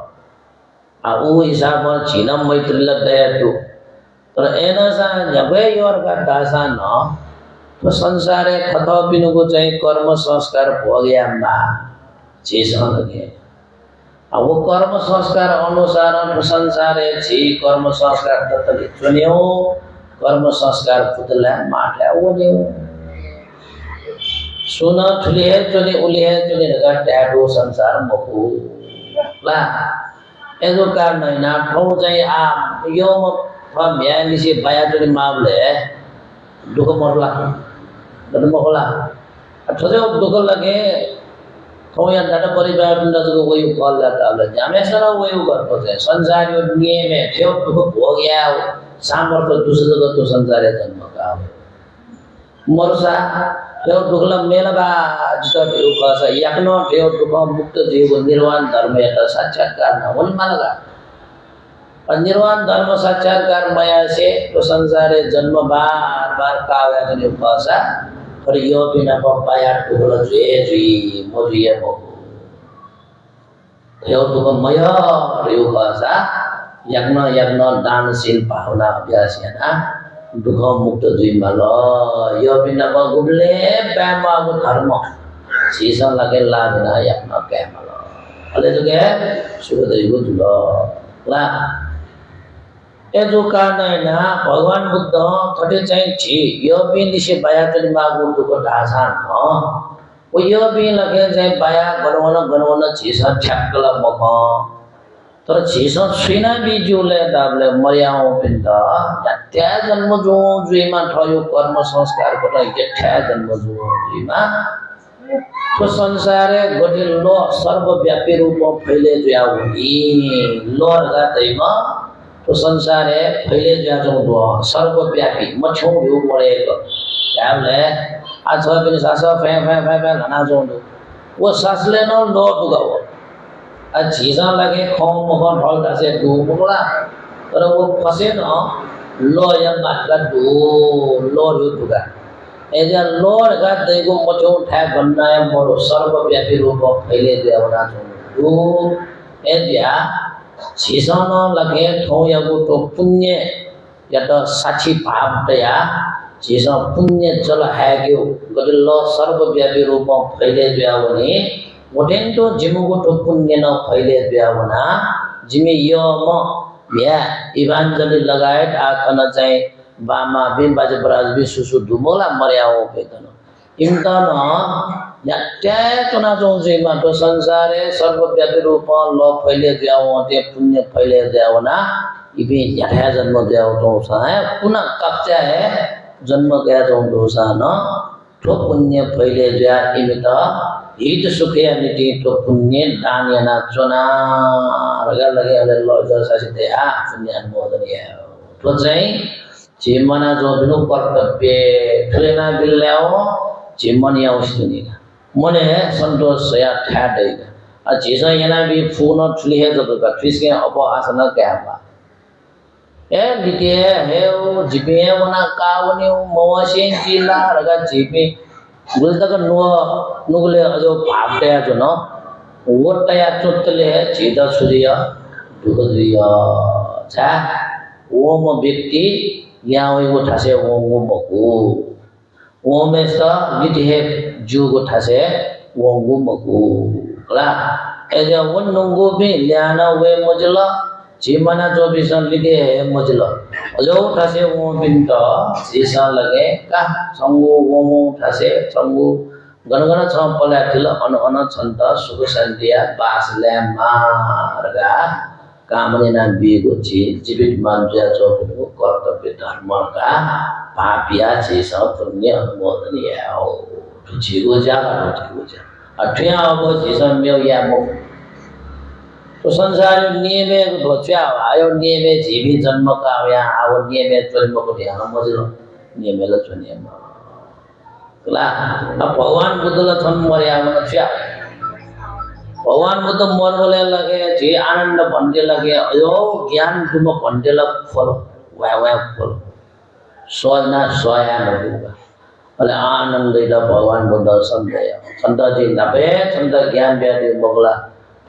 आ उ हिसाबमा छिन मैत्री लदया त्यो तर एनसा न्याबे योरका दासा न तो संसारे खता पिनुको चाहिँ कर्म संस्कार भोग्यामा छिसन लगे अब वो कर्म संस्कार अनुसार संसारे छि कर्म संस्कार ततले चुन्यो कर्म संस्कार पुतला माट्या ओन्यो सुन ठुले चुने उले चुने लगा ट्याडो संसार मको ला एजो कारण हैन ठौ चाहिँ आ यो म्यानी से बाया जो मामले दुख मरला दन मगला अथजे दुख लगे तो या दादा परिवार बिंदा जो वही फल लाता ल जामेसरा वही गर्छ चाहिँ संसार यो नियम थियो दुख भोग्या सामर्थ्य दुसरो तो संसार जन्मका मरसा त्यो दुखला मेलबा जितो यो कस याक्नो थियो दुख मुक्त जीव निर्वाण धर्म यता साक्षात्कार न हुन मालगा निर्वाण धर्म साक्षात्कार मया से तो संसारे जन्म बार काव्या जने भाषा पर यो बिना पाया टुकड़ा जुई मोरिया मो यो तो मया यो भाषा यज्ञ दानशील भावना अभ्यास याना दुख मुक्त जुई माल यो बिना गुबले ब्यामा को धर्म सीसा लगे ला बिना यज्ञ के माल अले जो के सुखदेव जुलो ला एजो कारण हैन भगवान बुद्ध थटे चाहिँ छि यो बिन से बाया चली मागु दुको ढासा न ओ यो बिन लगे चाहिँ बाया गनवन छि स ठ्याक्कला मख तर छि स सुइना बिजुले दाबले मर्याओ पिन्द त्या जन्म जो जुइमा ठयो कर्म संस्कार को लागि ठ्या जन्म जो जुइमा तो संसारे गठे लो सर्वव्यापी रूपमा फैले जुया हुनी लोर गातैमा तो संसार है फैले जाजो दो सर्वव्यापी मछौ यो परेको हामीले आज पनि सास फे लना जोंदो वो सासले न लो दुगाओ आ झिसा लगे खौ मख ढल दासे दु मुला तर वो फसे न लो या माटका दु लो यो दुगा ऐसे लोड का देखो मुझे उठाए बनना है मोरो सर्वव्यापी रूप फैले देवना जो ऐसे जीसनो लगे थो या तो पुण्य या तो साक्षी भाव दया जीसो पुण्य जल है क्यों गदलो सर्वव्यापी रूप फैले देवनी मोटें तो जिमुगो तो पुण्य न फैले देवना जिमे यो म या इवांजलि लगाए आखना चाहे बामा बिन बाजे बराज भी सुसु दुमोला मर्याओ पेतनो इम्तानो या तो ना जो जीमा तो संसारे सर्वव्यापी रूप लो फैले जाओ ते पुण्य फैले जाओ ना इबे या जन्म जाओ तो है पुनः कच्चा है जन्म गया तो सा न तो पुण्य फैले जा इमित हित सुखे निति तो पुण्य दान ना चना रगा लगे अले लो जसा सिते आ पुण्य अनुमोदन है तो चाहिँ जीवना जो बिनु कर्तव्य ठुलेना बिल्ल्याओ जीवन या उस्तुनीगा मने संतोष या ठाडेगा आ जीसा yana भी फून ठुली है जो का फिसके अब आसन क्या ए लिटे है ओ जीपे वना कावनी मोवसिन जिला रगा जीपे गुलतक नुगले जो भागते जो न वोटया चोटले जीता सुरिया दुगदिया छा ओम व्यक्ति यहाँ वो ठासे वो मकु वो में सा लिटे है जो को ठासे वो मकु कला ऐसे वो नंगो भी लियाना वे मजला जीवना जो भी सन लिटे है मजला जो ठासे वो बिंटा जीसा लगे का संगो वो ठासे संगो गणगण चंपला तिल अन चंता सुख शांतिया बास ले मारगा कामने ना बिगो जीवित मानुष्य जो कर्तव्य धर्म का पापिया से सब पुण्य अनुमोदन हो तो जीवो जागा हो जा अठिया हो जीसन में या मो तो संसार नियम में भोच्या आयो नियम में जीवित जन्म का या आओ नियम में जन्म को ध्यान मजलो नियम में लचो नियम कला अब भगवान बुद्ध ला थन मर्या मन छ्या भगवान बुद्ध मन बोले लगे जे आनंद भन्टे लगे अयो ज्ञान तुम भन्टे लग फल वा फल सोना सोया नहुगा अले आनंद इदा भगवान बुद्ध संजय संत जी नबे संत ज्ञान व्याधि बगला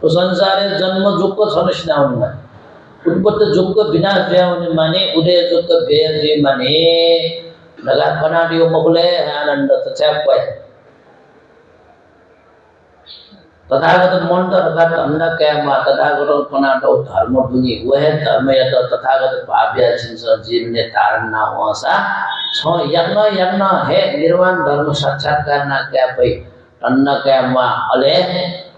तो संसारे जन्म दुख छनस नाउनी माने उत्पत्ति दुख विनाश व्याउनी माने उदय दुख व्याधि माने लगा कनाडियो मगले आनंद तछापय तथागत मंत्र का तन्ना क्या मा तथागत पनाटो धर्म दुनि वह धर्म या तो तथागत भाव्य छिंस जीव ने धारण ना हो सा छ यज्ञ है निर्वाण धर्म साक्षात्कार ना क्या पई तन्ना क्या मा अले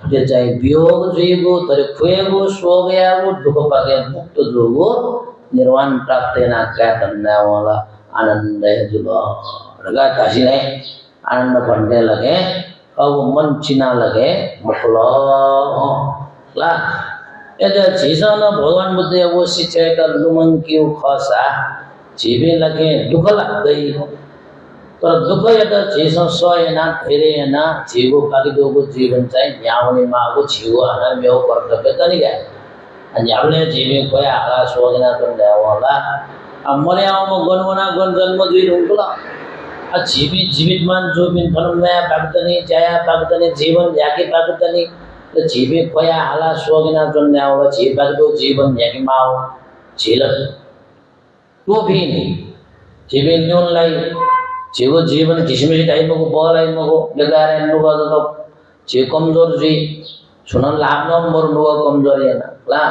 जे चाहिँ वियोग जीवो तर खुएगो सो गयागो दुख पाके मुक्त जोगो निर्वाण प्राप्त ना क्या तन्ना वाला आनंद है जुलो रगा तासी ने आनंद बनने लगे अब मन चिना लगे मखलो ला ऐसे जीसा न भगवान बुद्ध वो शिक्षे का लुमन क्यों खासा जीवे लगे दुख लगते तो दुख या तो जीसा सोए ना फेरे ना जीवो काकी दो को जीवन चाहिए न्यावनी माँ को जीवो आना मेव करते बेटा नहीं गया अन्यावले जीवे कोई आला सोगे ना तो न्यावाला अब मरे आओ मो गणवना गण जन्म जीवन उनका जीवित मान जो बिन फलमया पागतनी जया पागतनी जीवन याकी पागतनी तो जीवे कोया हाला सोगिना जन्ने आवला जीव पागतो जीवन याकी माओ झेल तो भी नहीं जीवे न्यून लाई जीवो जीवन किसमें टाइम को बोलाई मगो लगारे नुगा तो जे कमजोर जी सुनन लाभ न मोर नुगा कमजोर है ना ला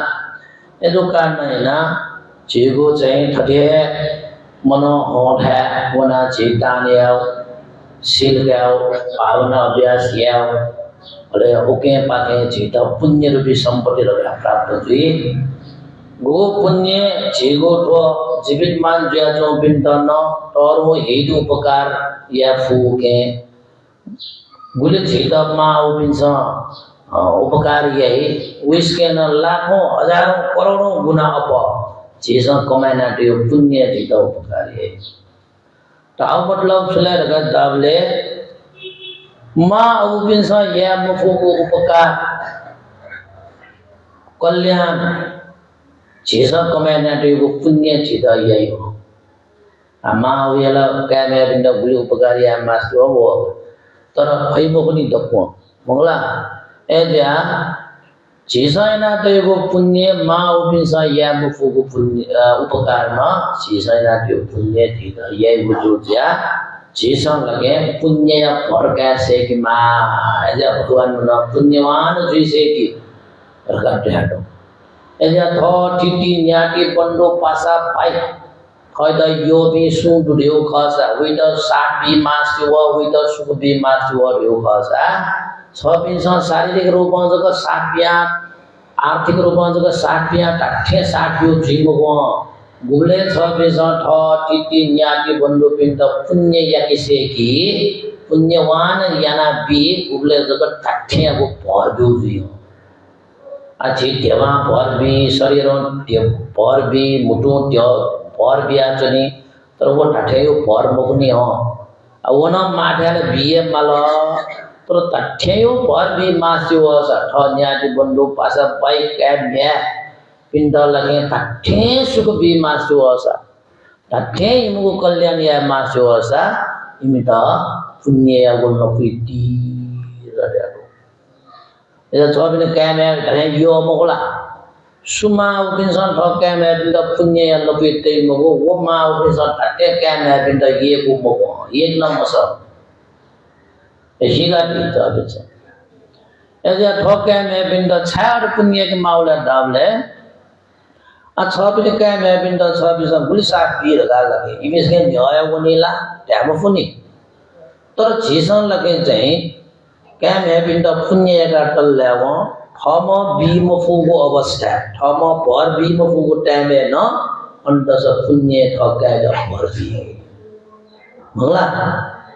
ये जो कारण है ना जीवो चाहिए ठटे मनो होठ है वना चेतान याव सील याव भावना अभ्यास याव अरे ओके पाके चेता पुण्य रूपी संपत्ति लगा प्राप्त हुई गो पुण्य जेगो तो जीवित मान जो जो बिंतन और वो हेतु उपकार या फूके गुले चेता मा उपिंसा उपकार यही उसके न लाखों हजारों करोड़ों गुना अप चीज़ कमाना तो पुण्य जीता उपकार है ताऊ मतलब सुले रगत दावले माँ उपिंसा यह मुफो को उपकार कल्याण चीज़ कमाना तो पुण्य जीता यही हो Ama uyala kaya binda guli upagari mas tu awo. Tara phai mo kuni dakko. Mongla dia jisa ina to yugo punya ma upinsa ya mu fugu punya upakar ma jisa ina to punya thida ye wujud ya jisa lage punya ya parka se ki ma aja bhagwan na punyawan jise ki raga dhado aja tho titi nyati pando pasa pai khoida yobi su du deu khasa wida sabi maswa wida subi maswa deu khasa छपिन्छ शारीरिक रूपमा जको सापिया आर्थिक रूपमा जको सापिया टाठे सापियो जीवको गुले छपिन्छ ठ टिटी न्याटी बन्धु पिण्ड पुण्य याकिसे कि पुण्यवान याना बि गुले जको टाठे अब भरदु जियो अछि देवा भरबी शरीर भरबी मुटु त्यो भरबिया चनि तर वो टाठे यो भर मगनी हो अवना माठेले बिए माल तर तथ्ययो पर भी मास्यो ठ न्याटी बन्धु पासा बाई कैब न्या पिण्ड लगे तथ्य सुख भी मास्यो तथ्य इमुको कल्याण या मास्यो इमित पुण्य या गुण प्रीति रड्याको एजा छबिने कैमे धने यो मगला सुमा उपिन्सन ठ कैमे पिण्ड पुण्य या लपिते मगो वो मा उपिन्सन तथ्य कैमे पिण्ड ये को मगो एक नमस हिगा तीत अबिच एजा ठोके में बिंद छाड़ पुण्य के माउला दाबले आ छबिने के में बिंद छबिस गुलिसा पीर गा लगे इमेज के न्याय वनीला ट्याम फुनी तर जीसन लगे चाहिँ के में बिंद पुण्य का टल्ल्याव थम बीम फुगो अवस्था थम भर बीम फुगो टाइम न अन्तस पुण्य ठक्का भर्ती मंगला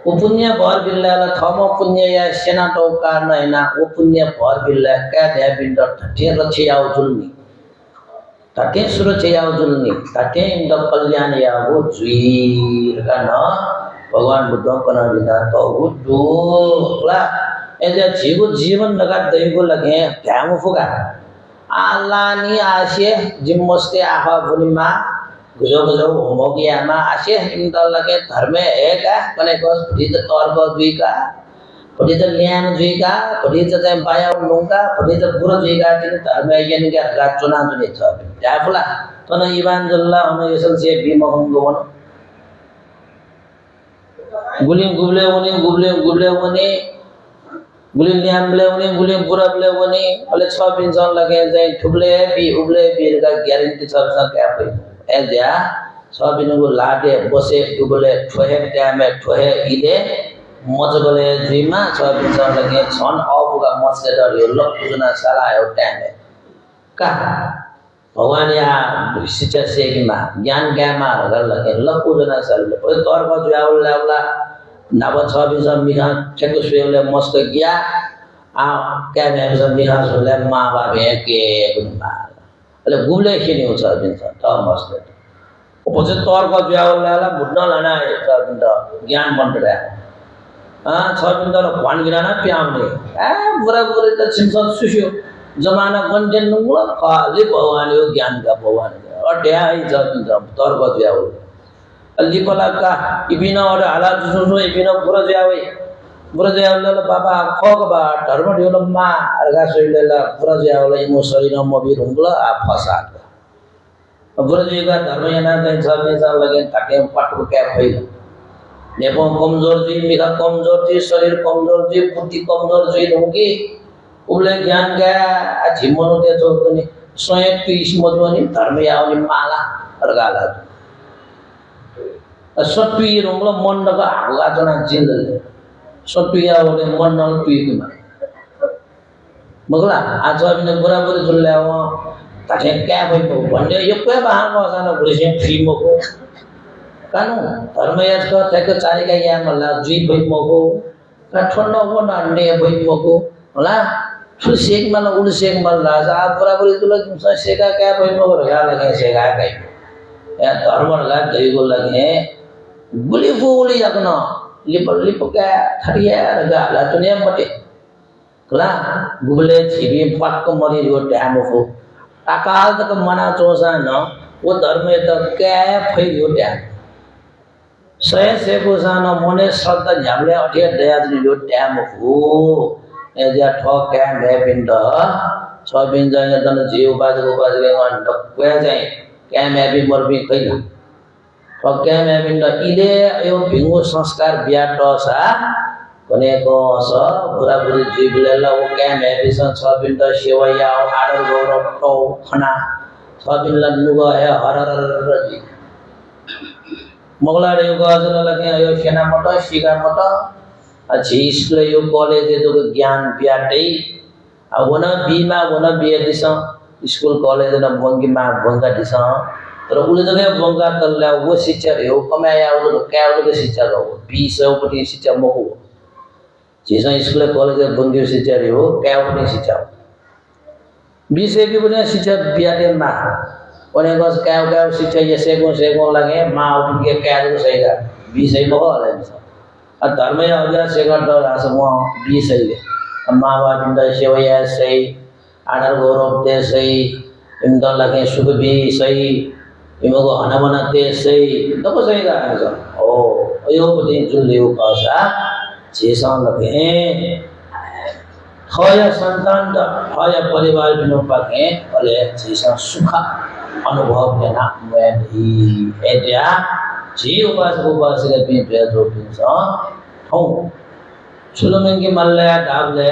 वो पुण्य भर बिल्ला थम पुण्य या सेना टौका नैना वो पुण्य भर बिल्ला क्या दे बिंद ठठे रचे आउ जुलनी ठठे सुरचे आउ जुलनी ठठे इंद कल्याण या वो जुईर का न भगवान बुद्ध को न विदा तो वो दुला ऐसे जीवन लगा दही को लगे ध्यान फुगा आलानी आशे जिम्मस्ते आहा बुनिमा गुजो होमोगियामा आशे इंदल लगे धर्म एक कने को पटित तर्क दुईका पटित ज्ञान दुईका पटित चाहिँ बाया नुंगा पटित पुरो दुईका तिन धर्म यन के गाचुना जुने छ त्याफला तन इबान जल्ला अन यसन से बिम हुंगो वन गुलिम गुबले वनी गुलिम न्यामले वनी गुलिम पुरबले वनी अले छ पिन्सन लगे चाहिँ ठुबले बि उबले बिरका ग्यारेन्टी छ क्या पै एजा सबिनको लाडे बसे डुबले ठोहे ट्यामे ठोहे इले मजगले जुइमा सबिन्छ लगे छन अबुगा मस्के डर यो लपुजना साला यो ट्यामे का भगवान या शिक्षा सेकीमा ज्ञान ज्ञामा रगल लगे लपुजना साला प तर्क जुयाउल लाउला नब सबिन्छ मिखा ठेको सुले मस्त गया आ क्यामे सब मिखा सुले मा बाबे के गुनमा अले गुबले खिने हो सबिन्छ त मस्त पछि तर्क जुयाउला बुझ्न लाना सबिन्छ ज्ञान बन्टडा छबिन्छ र भनगिना न प्याउने बुरा त छिन्छ सुस्यो जमाना गन्टेन नुगला खाली भगवान यो ज्ञान का भगवान अड्या सबिन्छ तर्क जुयाउ लिपला का इबिना और आला जुसु इबिना बुरा जुयाउला बाबा खग बा धर्म दियोला मा अर्गा सइलेला बुरा जुयाउला इमो शरीर मबि रुंगला आ फसा बुरजीगा धर्म याना कहीं सब लगे ताके पटको क्या भइल नेपो कमजोर जी मिला कमजोर जी शरीर कमजोर जी बुद्धि कमजोर जी होगी उले ज्ञान गया अच्छी मनो ते चोकनी स्वयं पीस मधुनी धर्म यावनी माला अर्गाला सत्वी रोंगला मन लगा आगा जना जिंदल सत्वी यावले मन न तुई मगला आज अबिने बराबर जुल्याव ताके क्या भइ भन्ने यो के बाहर मसाना बुझे फिल्मको कानु धर्म याजको ठेक चारिका या मल्ला जुई भइ मको काठन हो नन्ने भइ मको होला छु सेक मल उल सेक मल राजा बराबर तुला सेका क्या भइ मको रगा लगे सेका गई या धर्म लगा दइगो लगे गुली फुली जगन लिप क्या थरिया रगा ला तुने मटे कला गुबले छिबी पक्क मरि जो ड्याम हो अकाल तक मना चोसा न वो धर्म त क्या फैलियो ट्याम Saya pusana mone santa nyamle athia daya ni yo tam ko eja thok kan me binda so binda nya tan jiu ba ko ngon dok kwe jai kan me bi mor bi kai na thok kan me binda ile yo bingu sanskar bia to sa kone ko so pura puri jibule la o kan me bi san so binda sewaya adar gaurav to khana so binda nuga hai harar ji Mogla yo gazana lage ayo shena mata shiga mata achi school yo college to gyan biate awona bima wona biya disa school college na bongi ma bonga disa तर उले जगह bonga कल्ला वो शिक्षा रे हो कमाया वो क्या वो शिक्षा रो 20 पटी शिक्षा मको जैसा स्कूल कॉलेज bongi शिक्षा रे हो क्या वो शिक्षा 20 की बने शिक्षा बियाते मा One goes cow शिक्षा ये सेगो लगे माँ उनके क्या तो सही का 20 सही बहुत है अब धर्म या हो जाए सेगो तो रासमो 20 सही है माँ बाप इंद्र सेवया सही आदर गौरव ते सही इंद्र लगे सुख भी सही इमको अना बनाते सही तो को सही का ओ यो बदे जो लेव पासा जैसा लगे होया संतान का होया परिवार बिनो पाके अले जैसा सुख अनुभव लेना मैं ही ऐतिया जी उपास के भी जो भी सा हूँ सुलमें के मल्ले डाबले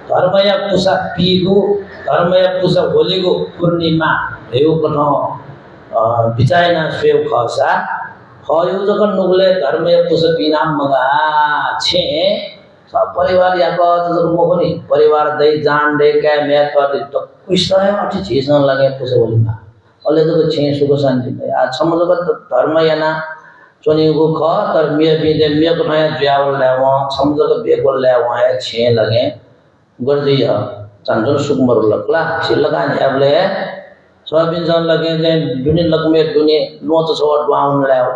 धर्मया पुसा पीगु धर्मया पुसा होलीगु पूर्णिमा देव कथो बिचाइना स्वेव खसा हयो जगन नुगले धर्मया पुसा पीना मगा छे सब परिवार या को तो मोहनी परिवार दई जान दे के मैं तो कुछ अच्छी चीज न लगे पुसा होलीमा अले तो छे सुख शांति आज समझ धर्म या ना चोनीगु ख तर मिया बिदे मिया को नया ज्यावल लेवा समझ तो बेगोल लेवा है छे लगे गर्दिया चंदन सुकुमार लकला से लगा ने अबले सोयाबीन जन लगे ने दुनि लकमे दुनि नोच छोड़ बाउन लेव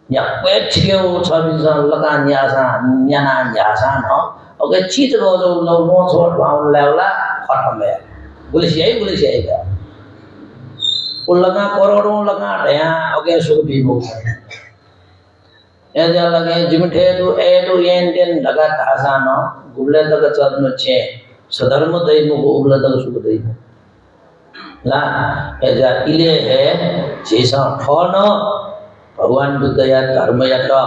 या पेट छिके वो सोयाबीन जन लगा न्यासा न्याना न्यासा न ओके चीज रो जो नोच छोड़ बाउन लेवला खत्म है पुलिस यही का वो लगा करोड़ों लगा दया ओके सुख भी हो ऐसा लगे जिमठे तो येन लगा तासा न गुबले तक चदन छे सधर्म दई नु गुबले तक सुख दई ला ऐसा इले है जैसा ठन भगवान बुद्ध या धर्म या तो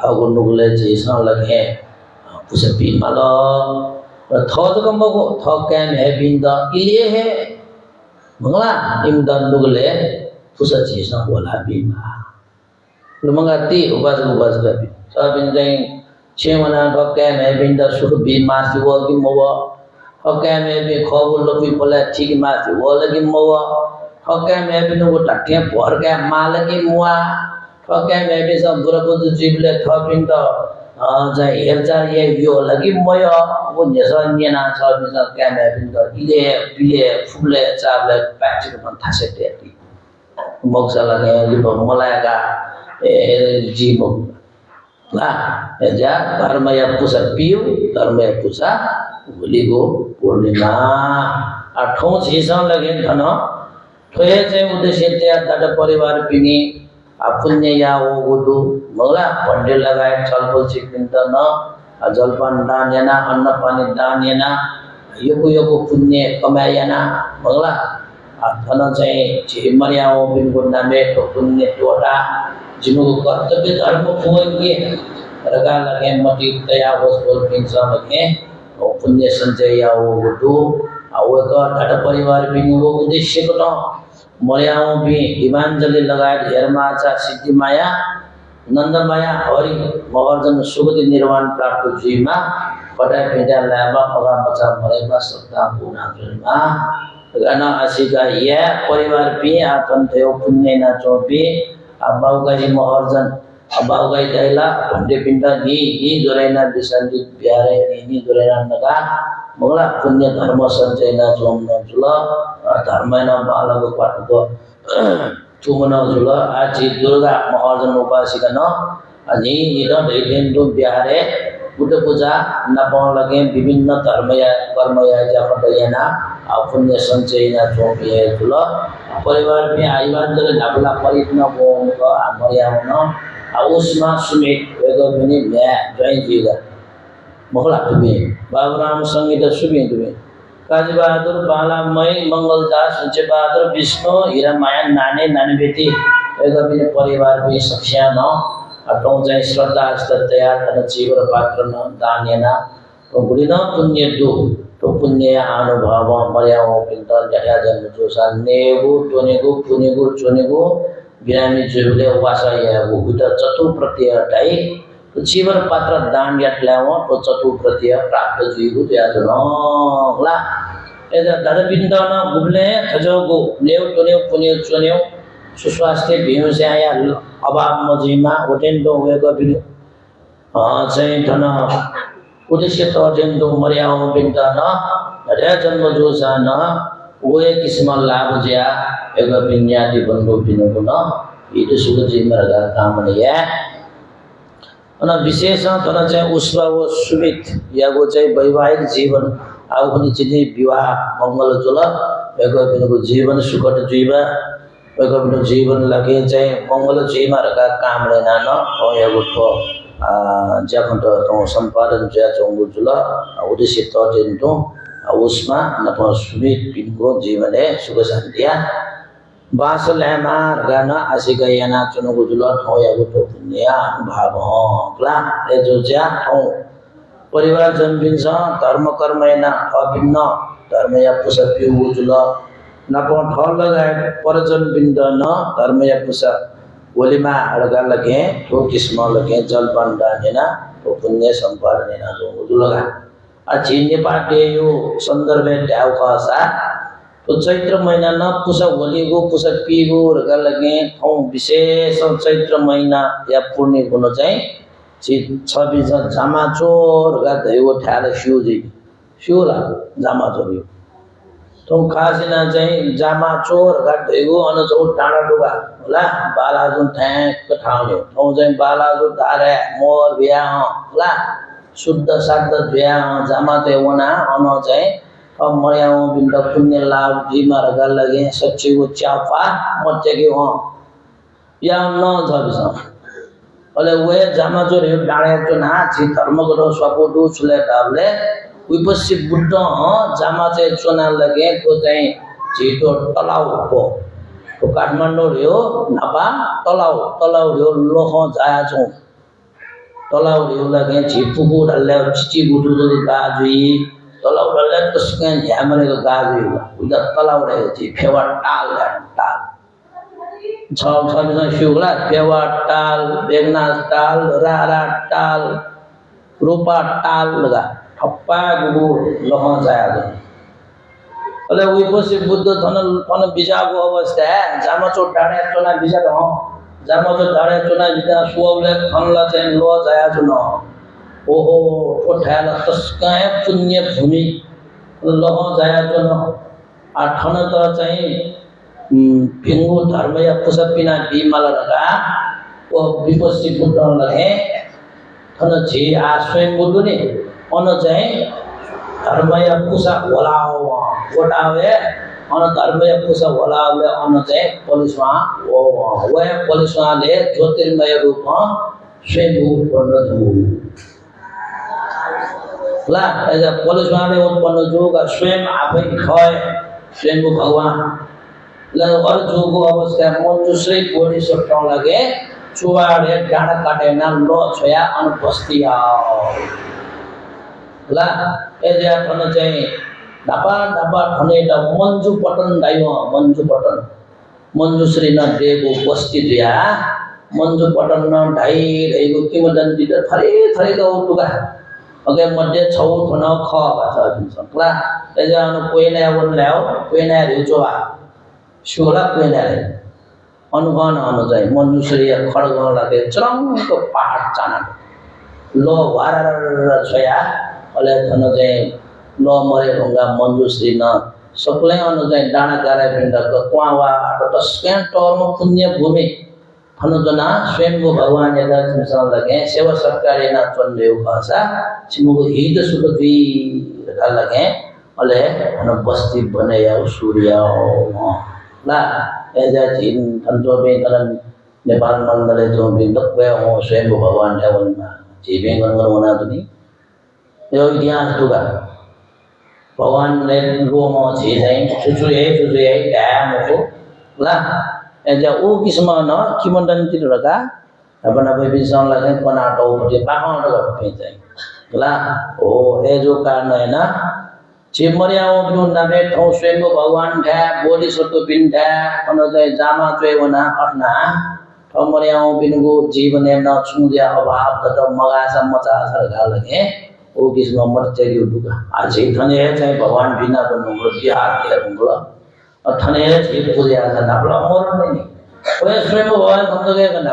अगु नुगले जैसा लगे पुसे पी मालो थोद कमबो थक कैम है बिंद इले है मंगला इमदन नुगले पुसे जैसा बोला बीमा lumangati ubas gabi sabin dai chemana hokke me binda suh bi ma si wo gi mo wo hokke me bi khobul lo bi pola thik ma si wo la gi mo wo hokke me bi no takke por ke ma la gi muwa hokke me bi sam burabud jible thapin da ja herja ye yo la gi mo yo wo ne sa ni na sabin sa ke me bin da ile bile fule chable patch ko ban thase te ti moksa la ge li bo mola ga जीवो ला एजा धर्मया पुसा पियो धर्मया पुसा होलीगो पूर्णिमा आठौं छेसा लगे धन थोये चाहिँ उद्देश्य त्या दादा परिवार पिनी आपुन्य या ओ गुदु मगला पण्डे लगाए छलफल सिकिन्त न जलपान दान याना अन्न पानी दान याना योको पुण्य कमायाना मगला धन चाहिँ झिमरिया ओ बिनको नामे तो पुण्य टोटा जिनको कर्तव्य धर्म खोएंगे रगा लगे मति दया वस्तु पिंसा लगे और पुण्य संचय या वो दो और का टाटा परिवार भी वो उद्देश्य को तो मरियाओं भी हिमांजलि लगाए धर्माचा सिद्धि माया नंद माया हरि महर्जन सुगति निर्वाण प्राप्त जीमा पटाय भेजा लाबा पगा बचा मरेबा सत्ता पुना जन्मा गाना आशिका ये परिवार भी आतन थे पुण्य ना चोपी अबाउ गई महर्जन अबाउ गई दैला भंडे पिंडा नी दोरेना बिसंजित प्यारे नी दोरेना नगा मगला पुण्य धर्म संचय ना जोम न जुला धर्म ना बालक पाट को चुमन जुला आज दुर्गा महर्जन उपासिका न अनि निद दैदेन दु प्यारे बुद्ध पूजा नपाउ लगे विभिन्न धर्म या कर्म या जपदयना पुण्य संचय ना जोम ये जुला परिवार में आईवान जले नबला परित्न बोंग को आमरिया न उसमा सुमित वेगो पनि भ्या जय जीगा मोहला तुम्हें बाबूराम संगीत सुमित तुम्हें काजी बहादुर बालामय मंगलदास सुचे बहादुर विष्णु हीरा माया नानी नानी बेटी वेगो पनि परिवार पनि सख्या न अटौ चाहिँ श्रद्धा तया तन जीवर पात्र न दानेना तो गुलिना पुण्य दो तो पुण्य अनुभव मर्याओ पिंतल जया जन्म जोसा नेगु टोनेगु पुनेगु चोनेगु बिरामी जुले वासा यागु उता चतु प्रत्यय टाइ तो जीवन पात्र दान यातल्याव तो चतु प्रत्यय प्राप्त जुइगु त्या जनला एदा दादा पिंतल गुबले खजोगु नेउ टोनेउ पुनेउ चोनेउ सुस्वास्थ्य बिउ से आया अभाव मजिमा ओटेन्डो वेगो बिनु चाहिँ धन उद्देश्य तोटेन्डो मर्याओ पिंतल रे जन्म जोसा न ओए किस्म लाभ ज्या वेगो बिन्याति बन्धु बिनुको न इदु सुख जिमरगा कामनिया अन विशेष तन चाहिँ उसवा वो सुमित यागो चाहिँ वैवाहिक जीवन आउ पनि चिनि विवाह मंगल जुल वेगो बिनुको जीवन सुखद जीवा वेगो बिनु जीवन लगे चाहिँ मंगल जीमरगा कामलेना न यागो तो ज्याखन्त तो सम्पादन ज्या चंगु जुल उद्देश्य तोटेन्डो उसमा नप सुमित बिनुको जीवने सुख शान्तिया बासलेमा रगाना आसिगयाना चुनुगु जुल ठौयागु तो पुण्य अनुभव क्ला ए जो ज्या ठौ परिवार जन्मिन्छ धर्म कर्मैना अभिन्न धर्मया पुसपिउ जुल नप ठल लगाए परजन बिन्द न धर्मया पुस ओलिमा अडगा लगे तो किस्म लगे जल बन्दानेना तो पुण्य सम्पादनेना जो जुलगा अचिन्ने पाटे यो सन्दर्भे ड्याउ खसा तो चैत्र महीना न पुस होलीगो पुस पिगो रगा लगे ठौ विशेष चैत्र महीना या पूर्णे गुण चाहिँ 26 जामाचोर गा दैव ठ्याल शिवला जामाचोर यो तो खासिना चाहिँ जामाचोर गा दैव अनचौ डाँडा डुगा होला बालाजु ठ्याक्क ठाउँले ठौ चाहिँ बालाजु धारे मोर बिया होला शुद्ध साद्ध बिया जामा देवना अन चाहिँ अब मर्याओ बिन्द पुण्य लाभ जीमा रगा लगे सच्चीको च्यापा मच्चेके हो या न झबिस अले वे जामा जो रे डाळे तो ना छि धर्म गरो स्वको छुले दाबले विपस्सी बुद्ध जामा चाहिँ चोना लगे को चाहिँ छिटो तलाउ हो तो काठमाडौँ रे नापा तलाउ रे लोह जाया छौ तलाउ रे लगे छिपुको डल्ले चिची गुडु जो गाजुई तलाउ डल्ले तस्के ह्यामरेको गाजुई उदा तलाउ रे छि फेवा टाल छ शिवला फेवा टाल बेगनाथ टाल रारा टाल रूपा टाल लगा ठप्पा गुडु लह जाया अले उही पछि बुद्ध थन बिजाको अवस्था जामाचो डाँडा चोना बिजा हो जामाचो डाँडा चोना बिजा सुवले खनला चाहिँ लो जाया छु न ओहो ठोठाला तस्काय पुण्य भूमि लह जाया छु न आ ठन त चाहिँ भिंगु धर्म या पुसपिना बिमल लगा ओ विपस्सी बुद्ध लगे थन जे आ स्वयं बुद्ध ने अन चाहिँ धर्म या पुसा होलाओ गोटावे अन धर्म या पुसा होलावे अन चाहिँ पोलिसमा ओ वे पोलिसमाले ज्योतिर्मय रूपमा स्वयं उत्पन्न छु ला एज पोलिसमाले उत्पन्न छु स्वयं आफै खय स्वयं भगवान ल अरु जोगो अवस्था मन्जुश्री बोडी सट्टाउ लगे चुवाडे डाँडा काटेना लो छोया अन बस्तिया ला एजा थन चाहिँ ढापा ठने त मन्जु पटन दाइव मन्जु पटन मन्जुश्री न देगो बस्ती दिया मन्जु पटन न ढाई ढाईको किमदन्ती त थरे उटुगा अगे मध्ये छौ थन ख भाषा दिन्छ ला एजा अन कोइना वन ल्याउ कोइना रिजोवा शिवला कोइनाले अनुगण अनुजाई मन्जुश्री खड्ग लागे चरङ्ग पहाड चाना लो वारर छया अले थन चाहिँ लो मरे ढुङ्गा मन्जुश्री न सबले अनुजाई डाँडा गारा पिण्डको क्वावा तस्कै टर्म पुण्य भूमि थन जना स्वयंभू भगवान यदा चिमसन लगे सेवा सरकारी ना चन्देउ भाषा छिमुको हित सुख दुई रका लगे अले थन बस्ती बनाया सूर्य ला एजा चिन थन्जो बे तलन नेपाल मंडले जो भी नब्बे हो स्वयं भगवान ठावन में जीवे गणगण होना तो नहीं जो इतिहास तो का भगवान ने रोमो चीज है सुसुए क्या मुझको ला ऐसे वो किस्म ना किमंडन तीर रखा अपन अब भी सान लगे पनाटो पटे बाहर रखा पेंचे ला ओ ये जो कारण है ना चिमरियाओं बिनु नबे ठों स्वयं भगवान थे बोली सत्व बिन थे अनुदय जामा चुए वना अपना ठों मरियाओं बिनु जीवन है ना छुंदिया अभाव तथा मगासा मचा सरकार लगे वो किस्म मर चाहिए उठूगा आज ही थने है चाहे भगवान बिना तो नंबर बिहार के नंबर और थने है चीज पूजे आजा ना बोला और नहीं कोई स्वयं भगवान हम तो क्या करना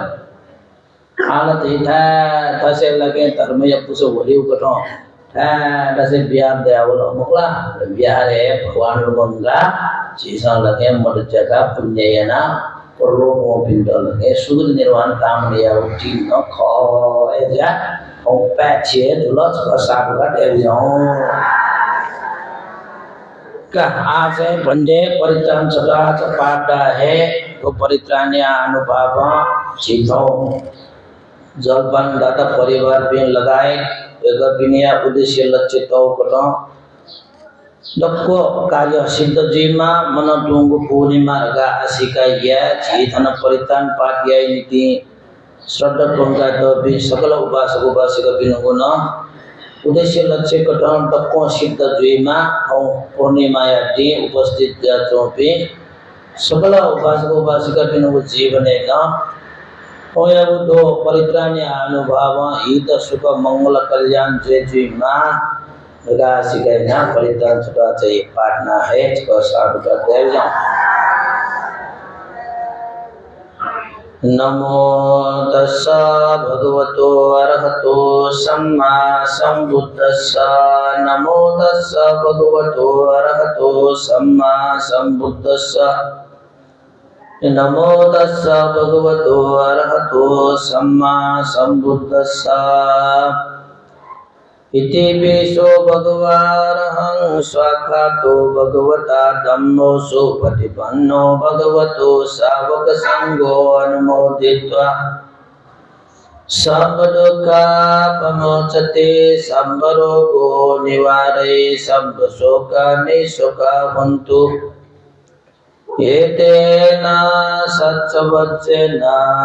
हालत ही था तसे लगे धर्म या कुछ बोली उकटो तसे बिहार दे आवलो मुकला बिहार है भगवान लोगोंगा चीज़ां लगे मर जगह पुण्य है ना और लोगों पिंडो लगे सुगंध निर्वाण काम लिया उठी न खो ऐसा और पैचे दुलच प्रसाद का देवियों का आज है बंदे परित्राण सदा चपाटा है तो परित्राण या अनुभव चीज़ों जलपान दाता परिवार भी लगाए एक बिनिया उद्देश्य लक्ष्य तो करो दक्को कार्य सिद्ध जीमा मन तुंग पूर्णिमा का आशिका यह चीतन परित्राण पाठ यह नीति श्रद्धा टोंगा तो भी सकल उपासक उपासिका बिनुगुण उद्देश्य लक्ष्य करो दक्को सिद्ध जीमा और पूर्णिमा यादी उपस्थित जातों पे सकल उपासक उपासिका बिनुगुण जीवने का होया वो दो परित्राण अनुभव ईद सुख मंगल कल्याण जय जय माँ लगा सिखाए ना परित्राण छुटा चाहिए पाठना है इसको साधु करते हैं जाओ नमो तस्सा भगवतो अरहतो सम्मा संबुद्धस्सा नमो तस्सा भगवतो अरहतो सम्मा संबुद्धस्सा नमो तस्सा भगवतो अरहतो सम्मा संबुद्धस्सा इति विशो भगवारहं स्वाखातो भगवता धम्मो सुपतिपन्नो भगवतो सावक संगो अनुमोदित्वा सर्वदुःखापमोचते सर्वरोगो निवारये सर्वशोकानिशोकावन्तु एतेन सच्चवच्चेन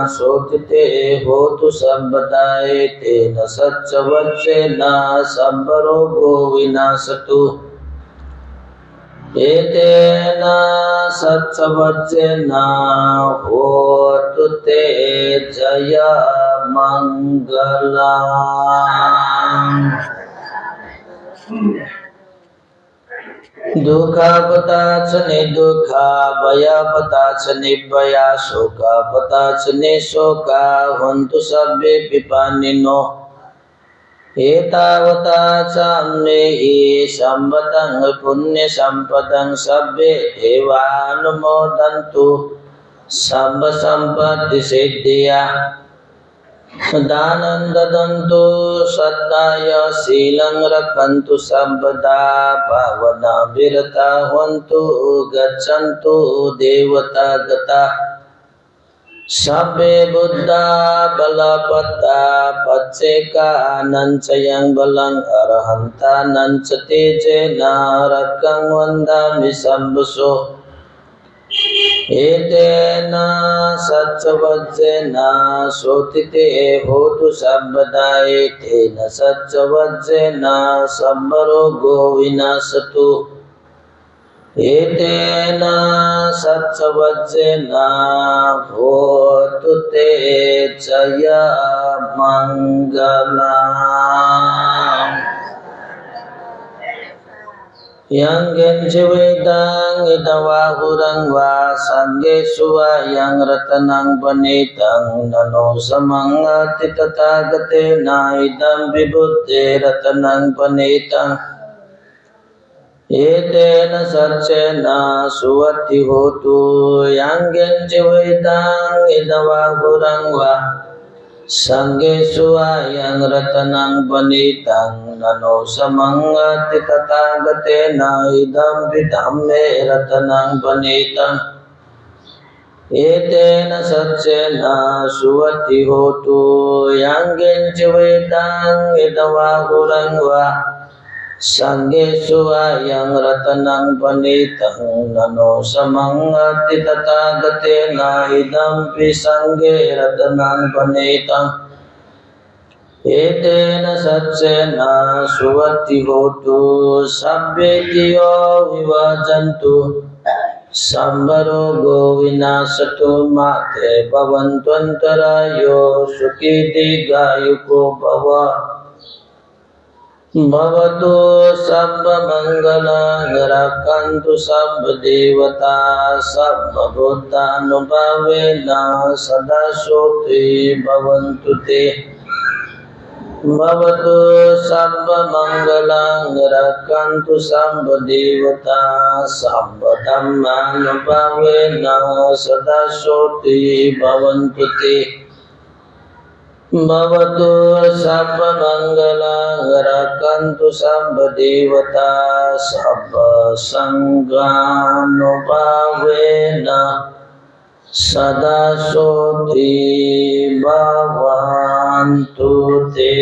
शोचिते होतु सर्वदा एतेन सच्चवच्चेन सर्वरोगो विनाशतु एतेन सच्चवच्चेन होतु ते जय मंगलम् दुःखापताच निदुःखा भयापताच निर्भया शोकापताच निशोका हन्तु सर्वे विपान्निनो एतावता च मेहि सम्पतं पुण्यसम्पदं सर्वे देवानुमोदन्तु सर्वसम्पत्तिसिद्धिया दानं ददन्तु श्रद्धाय शीलं रक्षन्तु सर्वदा पावना विरता हन्तु गच्छन्तु देवता गता सर्वे बुद्धा बलवत्ता पच्चेका नञ्चयं बलं अरहन्ता नञ्च तेजेन रक्कं वन्दामि शम्भुषो एतेन सच्चवज्जेन शोथिते होतु सर्वदा एतेन सच्चवज्जेन सर्वरोगो विनाशतु एतेन सच्चवज्जेन होतु ते जय मंगलम् यंगेन वेदं इदवाहुरं वा संगेषु वा यं रत्नं वनितं ननो समंगति तथागतेन इदं विबुद्धे रत्नं वनितं एतेन सच्चेन सुवति होतु यंगेन वेदं इदवाहुरं वा संगेषु आयं रत्नं वनितं ननो समंगति तथागतेन इदं विधम्मे रत्नं वनितं एतेन सच्चेन सुवति होतु यांगेंच वेदांग इदवाहुरं वा संगेषु आयं रत्नं पनीतं ननो समंगति तथागतेन इदंपि संगे रत्नं पनीतम् एतेन सच्चेन सुवति होतु सभ्येतियो विवाजन्तु संवरोगो विनाशतु माते भवन्त्वन्तरायो सुखी दीर्घायुको भव भवतु सर्वमङ्गलं रक्षन्तु सर्वदेवता सर्वभूतानुभावेन सदा शोते भवन्तु ते भवतु सर्वमङ्गलं रक्षन्तु सर्वदेवता सर्वधर्मानुभावेन सदा शोते भवन्तु ते भवतु सर्वमङ्गलं रक्षन्तु सर्वदेवता सर्वसङ्गानुभावेन सदा शोते भवन्तु ते।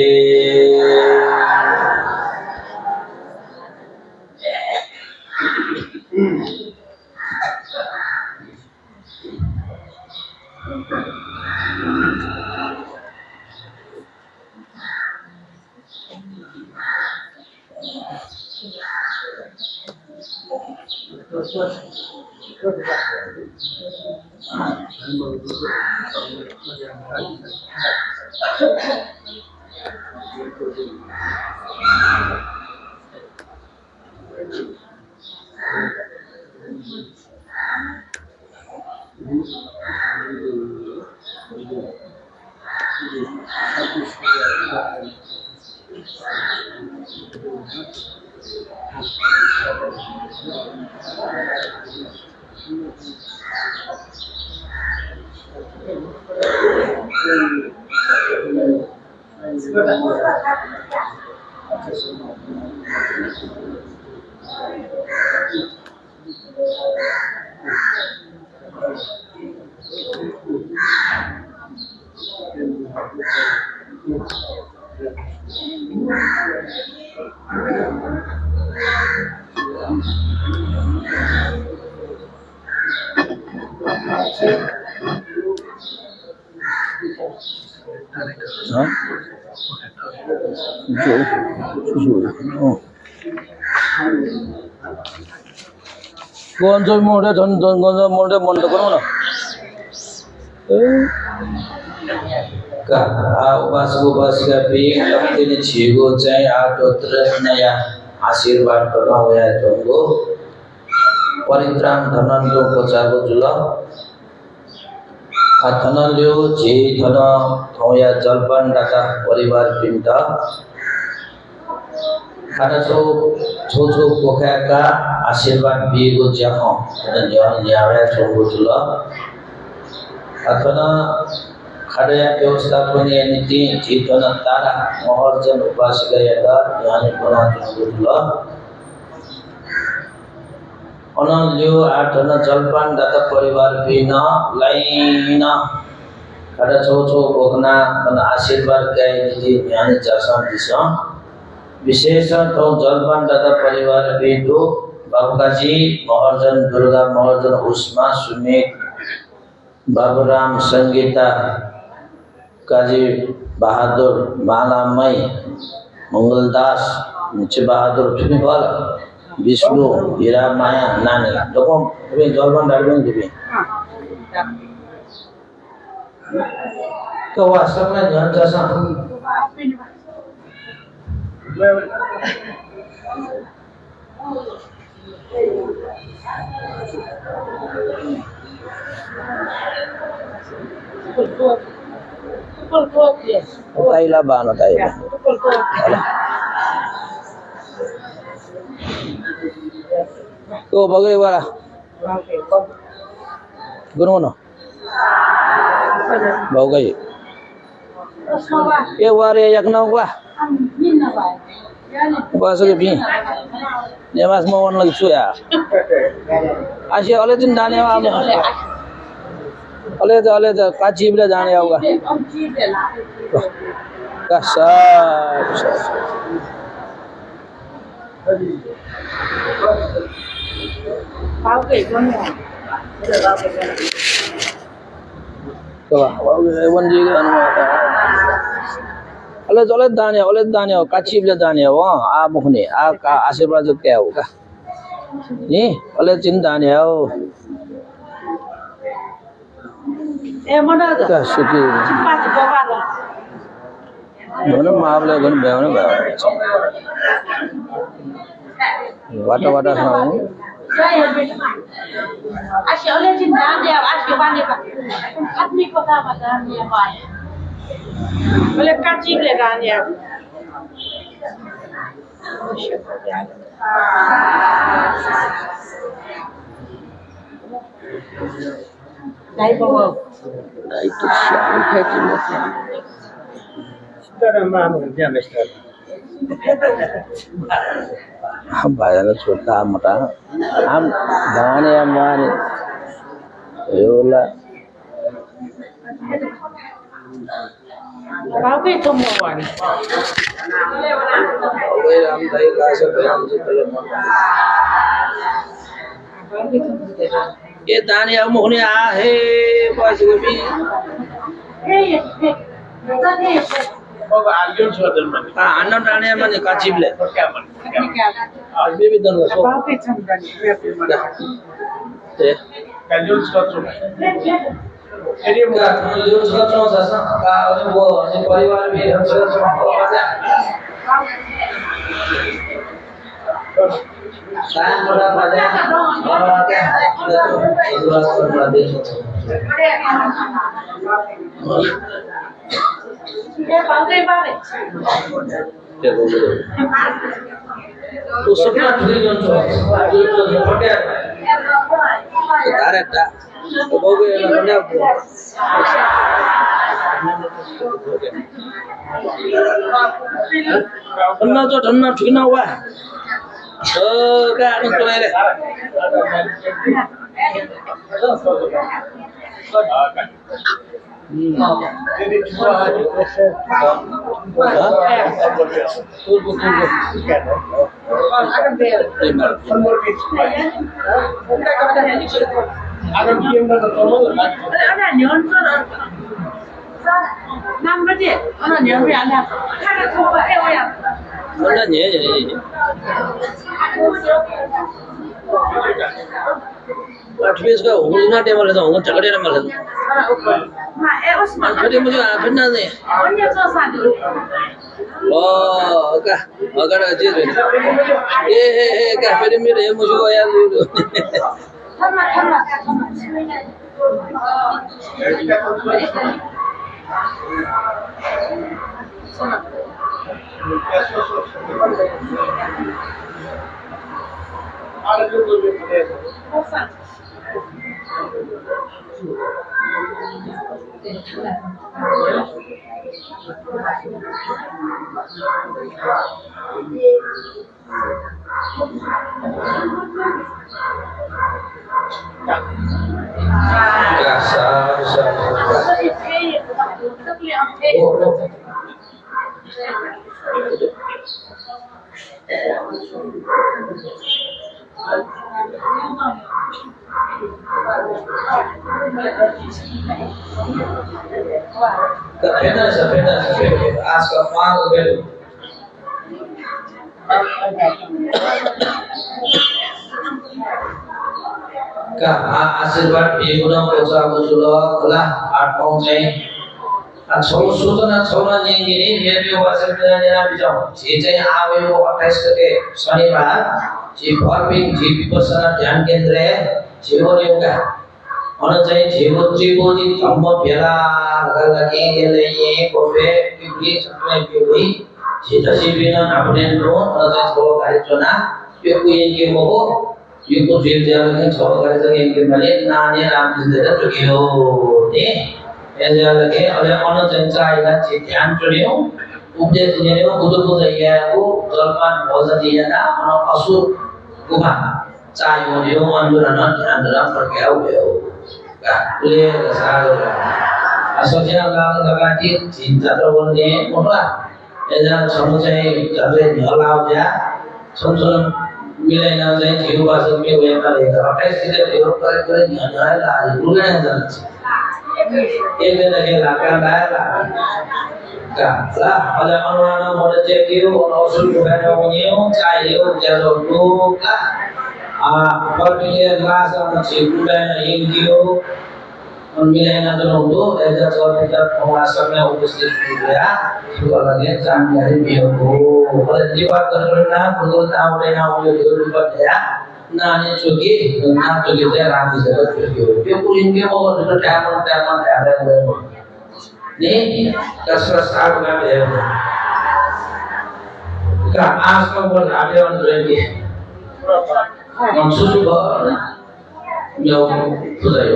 Gonzo mode gonzo mode mondo kono na ka उपासक भी लगते ने छीगो चाहे आटोत्र नया आशीर्वाद करना होया तुमको परित्राण धनन जो पचागो जुला धनन जो जे धन होया जलपान डाका परिवार पिंडा खाना छो पोखा का आशीर्वाद बिगो जाखो नयाँ न्याय तुमको जुला अथवा खड़या व्यवस्थापनीय नीति जीवन तारा महर्जन उपासक यादा ध्यान बनाते हुए अनल्यो आठना जलपान दाता परिवार बिना लाइना खड़ा छो भोगना मन आशीर्वाद गाय नीति ध्यान जासम दिशा विशेष तो जलपान दाता परिवार बिदो बाबूकाजी महर्जन दुर्गा महर्जन उष्मा सुमित बाबूराम संगीता काजी बहादुर बालामई मंगलदास नीचे बहादुर चुनी वाला विष्णु हीरा माया नानी लोगों अभी जलपान डालने के लिए तो वास्तव में ध्यान जैसा Tayo ba ano tayo? Wala. Ko bagay wala. Guno no. Bagay. Ye wari yak na wa. Pasok ke bin. Dia mas mau lagi suya. Asyik oleh tindane wa. अले जा काची बले जाने आऊगा का सब वन जी अले दाने काची बले दाने हो आ मुखने आ का आशीर्वाद क्या होगा नी अले चिन दाने हो का सुकी mana maaflah kan bayarnya bayar wata sama asyik oleh cinta dia asyik balik pak hati kota pada dia pak boleh kaji boleh kan ya Dai bawa itu siapa kaji macam Sekarang mana dia mesti. हम भाइला छोटा मोटा हम दाने हमारे योला Bapak itu mau wani. हम दही का से हम से पहले ये दाने हम होने आ है बस भी Hei, hei, Bawa alun sudah mana? अन्न दाने हमारे काचिबले Perkaman. अभी भी दन so Bapak itu mana? Alun sudah. Ini का यो छोटा छोटा सा का वो परिवार भी हम छोटा छोटा saya muda pada orang क्या इतिहास पर प्रदेश Dia bangkai balik. तो सपना जुड़ी जोन छो जो फटे तारे ता तो बोगे ना पंजाब अन्ना तो धन्ना ठीक ना हुआ क्या आने तो है Jadi cuma Akan diam dan tertolong lagi. Ada nyon kan? Nam berarti, ada nyon berapa? Ada coba ya. Anna नहीं अठवीस का उलना टेबल है तो उन चकड़े ना मलन Nah, Osman. फिर मुझे आप ना दे Punya sesuatu. ओ का अगर अजीज ये का फिर मेरे मुझे को याद Sama. Ada dulu boleh. Osman. Apenas asal fang belu का आशीर्वाद बेगुना पोसा बसुलो कला आठ पाउँछ छौ सूचना छौना नेगिनी मेरो वासना जना बिजाउ जे चाहिँ आवेको 28 गते शनिबार जे फर्पिङ जे विपसना ध्यान केन्द्र जीवन योगा अनि चाहिँ जीव त्रिबोधि धम्म भेला लागि यसले कोफे किबि सबै बिउई जे बिना आफ्नै रो अनि चाहिँ छौ कार्यचना यो कुयेके मो यो को जेल जाने छौ कार्यचना के मैले नानी राम दिँदै जुग्यो ने यसले अहिले अन चाहिँ चाहिला जे ध्यान चढ्यो उपदेश दिने बुद्धको जग्गाको जलपान भोजन दिएन अनि असुर गुफा चाहियो यो आन्दोलन ध्यान र फर्क्याउ भयो Clear saru. Asosnya kalau cinta terwujudnya, mula. Jangan sampai jadi nyalau ya. Sampai milai nanti jiwa bahasa milai nanti. Apa sih dia orang nyala lah, bukan nanti. Ini lagi lakukan lah. Lah, pada orang-orang mau cek itu, orang usul bukan orang yang cai itu jatuh dulu lah. Kalau dia rasa masih bukan yang itu. Pemilihan tertentu dari kita penguasanya upustis juga juga lagi sampai bioku kalau jiwa karena betul tahu dan tahu itu ya nah ini juga saya rapi saja dia punya dia mau sudah taman ada ini kesalahan apa ya kan asal pun ada yang lagi maksud juga yang sudah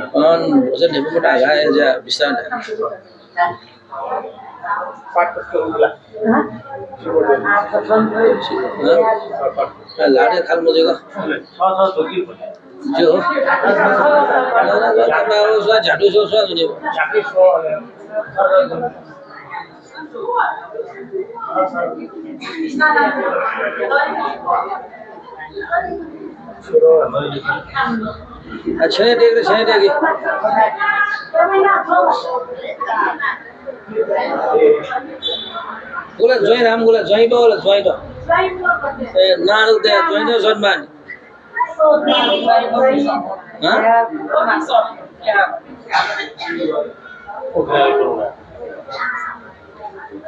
Usah dia pun ada aja bisa ada. Lada kalau mau juga. Jo. Kalau usah jadu susah ni. अच्छा है देख रहे बोला जोइन हम बोला जोइन बोला जोइन तो ना रुकते जोइन तो सम्मान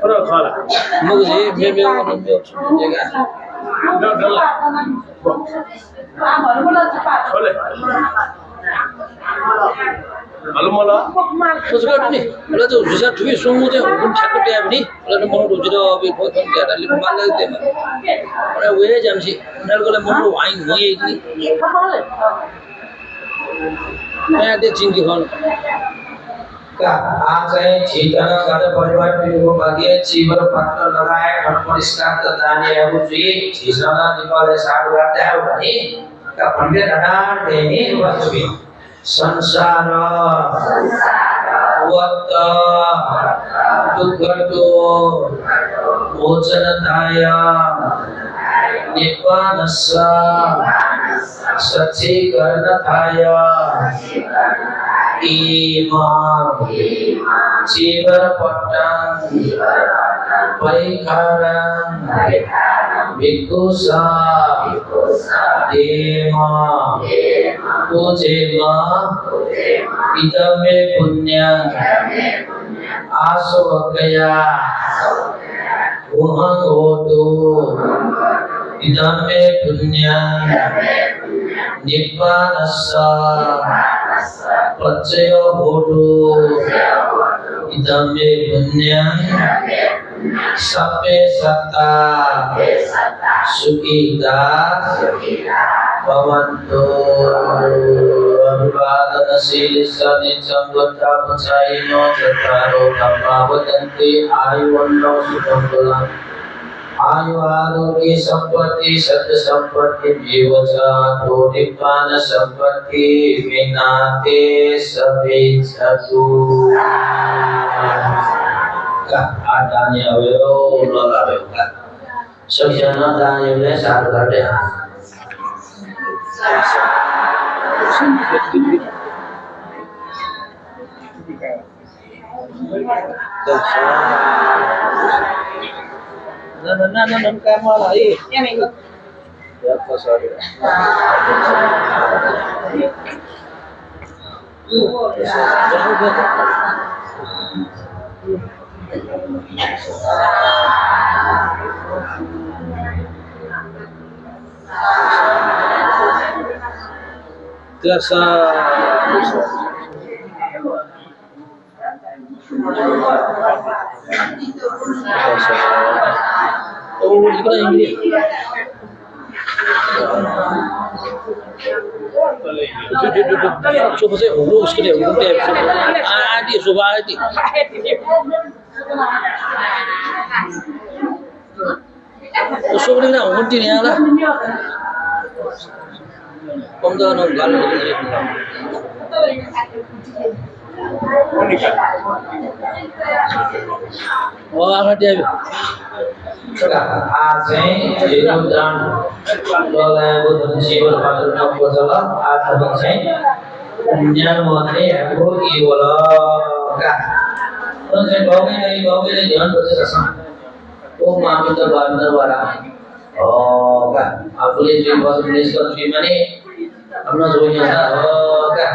हाँ मुझे मैं जगह उसका नहीं बोला तो दूसरा ठुकी सोमू थे उन छक्के पे अब नहीं बोला तो मोनू दूसरा अभी बहुत कम क्या डाली मार लेते हैं बोला वो है जमसी नल को ले मोनू वाइन हुई है इतनी मैं आते चिंकी खान का आज है चीतना सारे परिवार के लोग बाकी जीवन पत्र लगाए और परिष्कार करने है वो जी चीजना निकाले साथ करते हैं वही का पंडित डाल देने बस भी संसार वक्त दुखतो भोजनताया निवानस्सा सच्चीकरणताया इमाम जीवन पट्टन परिकारं भिक्षुसा देमा पूजेमा इदमे पुण्यं आसवकया उहं होतु इदमे पुण्यं निब्बानस्सा प्रत्ययो होतु इदमे पुण्यं सप्पे सत्ता सुखिता भवन्तु अभिवादनशीलस्य नित्यं बुद्धापचायिनो चत्वारो धम्मा वदन्ति आयुर्वन्नो सुखं बलम् आयु आरोग्य संपत्ति सत्य संपत्ति जीवचा निप्पान संपत्ति विनाते सभी सतु का आदानी अवयो ललावे का सजना दानी में साथ करते हैं Nan kama lagi. Ya minggu. Ya pasal. Terasa. Oh, ini kan ini. Coba saya urus ke dia, Adi, coba Adi. Coba dia nak urus ni lah. 꼼다는 갈로 드립니다. Monica. Dia चाहिँ योगदान लगाएको जीवन पालन खोजला अथवा चाहिँ ज्ञान मात्रै हाम्रो केवलका चाहिँ गाउँमै ध्यान बसेछ ओ मामी त बान्दरवाला हो का आफूले जुन बस्ने गर्छु भने हाम्रो जोइना हो का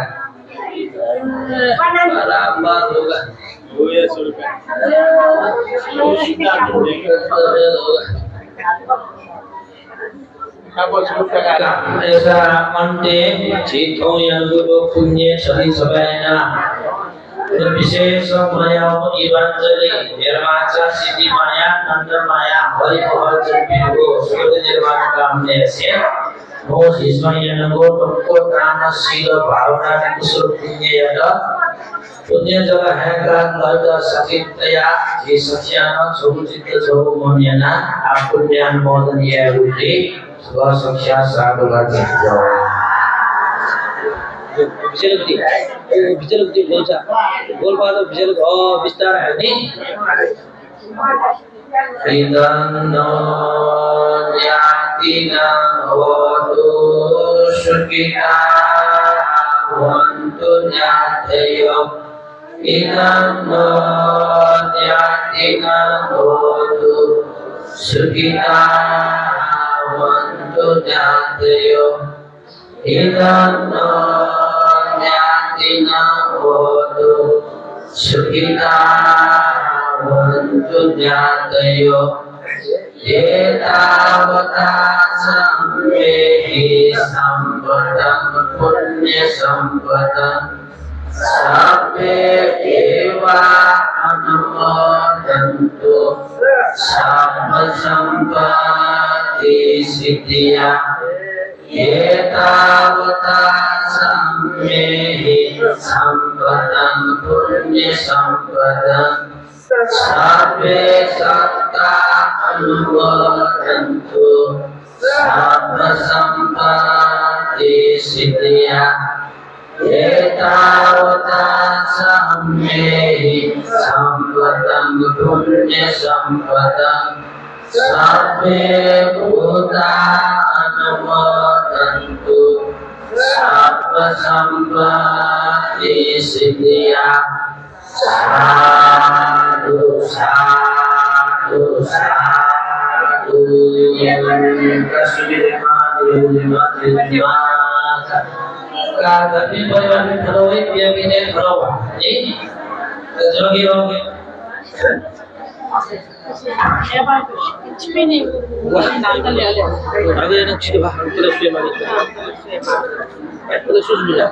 बराबर होगा ऐसा अंते चित्तों यंगुरो पुण्य सभी सबायना विशेष माया इवांजलि निर्माचा सिद्धि माया नंद माया हरि भवन जन्मिको सूर्य निर्माण कामने से हो इसमाया नगो तो दान शील भावना कुशल पुण्य यदा पुण्य जगह है का लगा सचितया ये सत्याना सुचित जो मन्यना आप पुण्यान मोदन ये रूपी स्व संख्या साधुला जाओ विचलक बोल्छ बोलबाद विचलक विस्तार है नि इदन्नो यातिना होतु सुखिता वन्तु ज्ञातयो इदन्नो यातिना होतु सुखिता वन्तु ज्ञातयो इदन्नो यातिना होतु सुखिता वन्तु ज्ञातयो एतावता सम्मेहि सम्पदं पुण्य सम्पदं सब्बे देवा अनुमोदन्तु सब्ब सम्पत्ति सिद्धिया एतावता सम्मेहि सम्पदं पुण्य सम्पदं सब्बे सत्ता अनुमोदन्तु सब्ब सम्पत्ति सिद्धिया एतावता सम्मेहि सम्पदं पुण्य सम्पदं सब्बे भूता अनुमोदन्तु सब्ब सम्पत्ति सिद्धिया साधु साधु साधु Kata di bawah kalau dia punya kalau ini jogi jogi. Ada yang cerita bahagia terus dia mana? Terus sudah.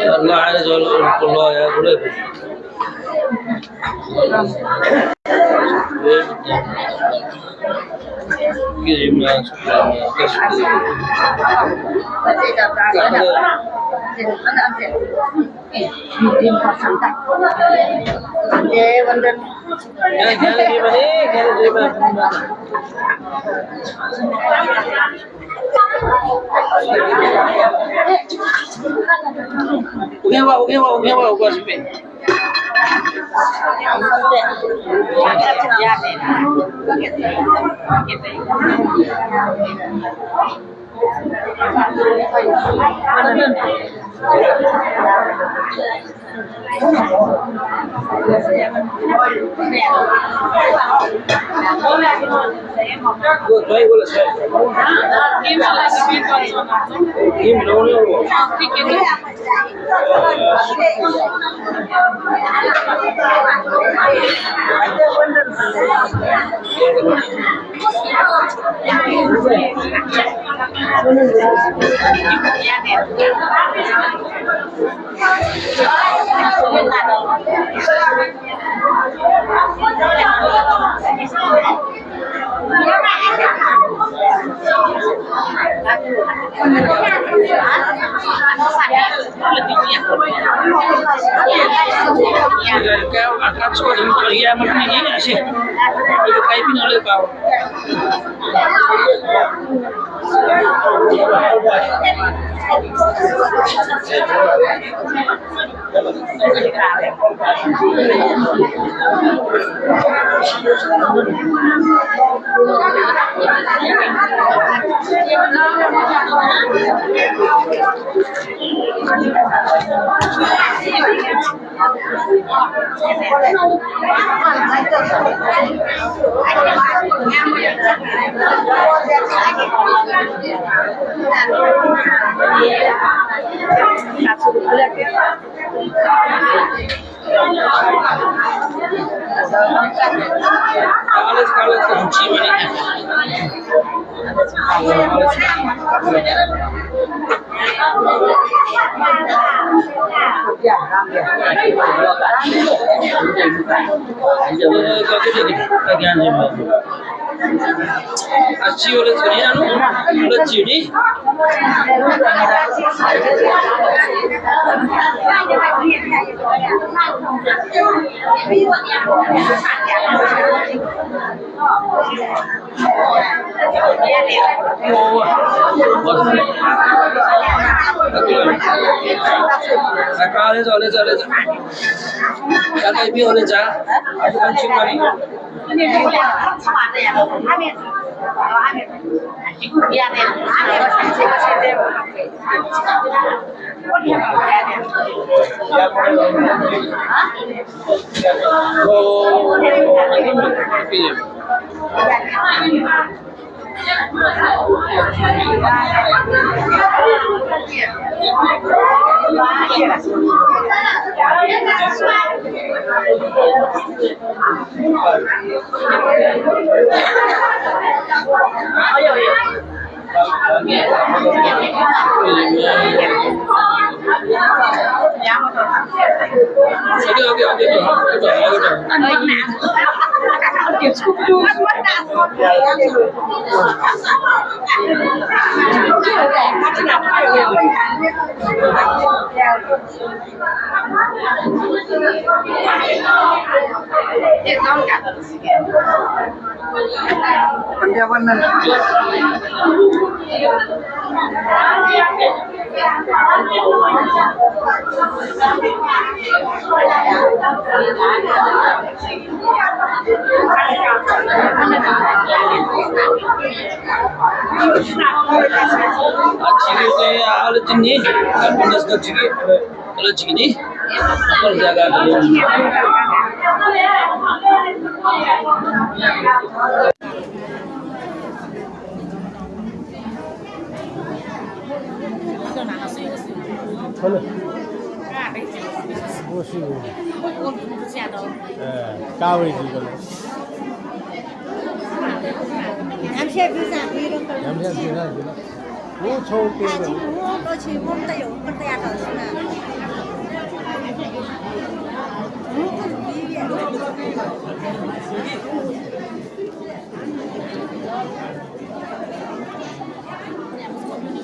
Allah Azza wa Jalla ya boleh. Kau akan suka dengan dia macam ini sih. Itu kayak pun oleh kau. Kalau kunci mana? अच्छी वाले सुनिए ना नो अच्छी नहीं Sekali oleh oleh kalau ibu oleh jah kunci mana Penjabanan. अच्छी तो ये आलू चिन्नी कंपनीस का चिकी आलू चिन्नी और जगह cao rồi gì rồi em xem như dạng đi đâu em xem gì đó bố châu kia à rồi chị mua đôi chị mua tay ở con tay ở đây nè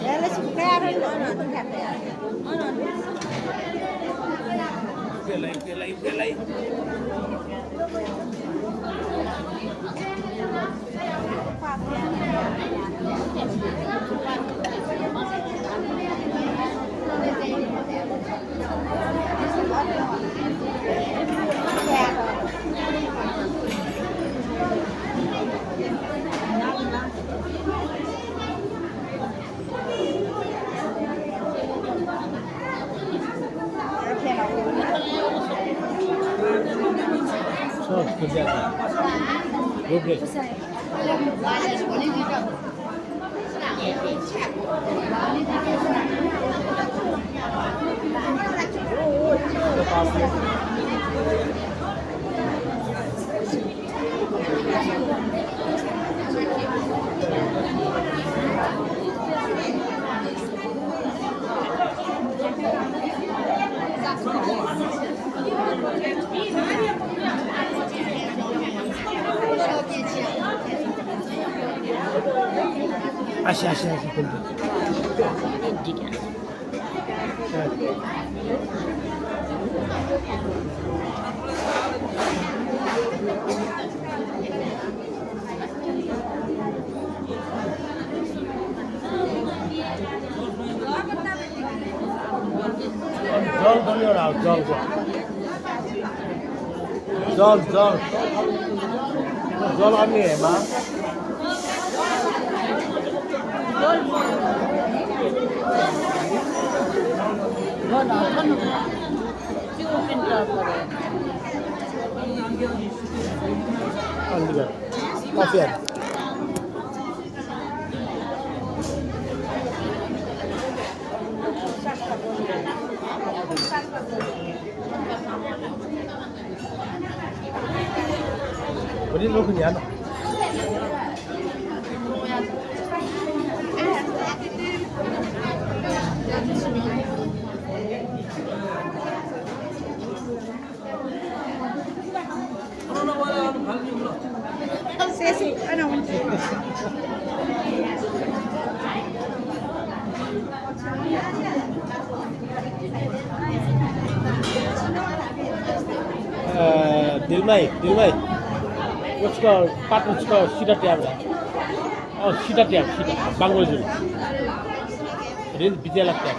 đây là chị ca thôi nữa rồi con đẹp này cái lấy Çok güzel. Ruble. 아시 근데. जल 돌려라 जल अन्य हेमा अन्य कॉफी 어디 놓고 냐 दिलमाई उसको पार्ट उसको सीधा ट्याब सीधा बांग्लो जुल रेंज विजय लगता है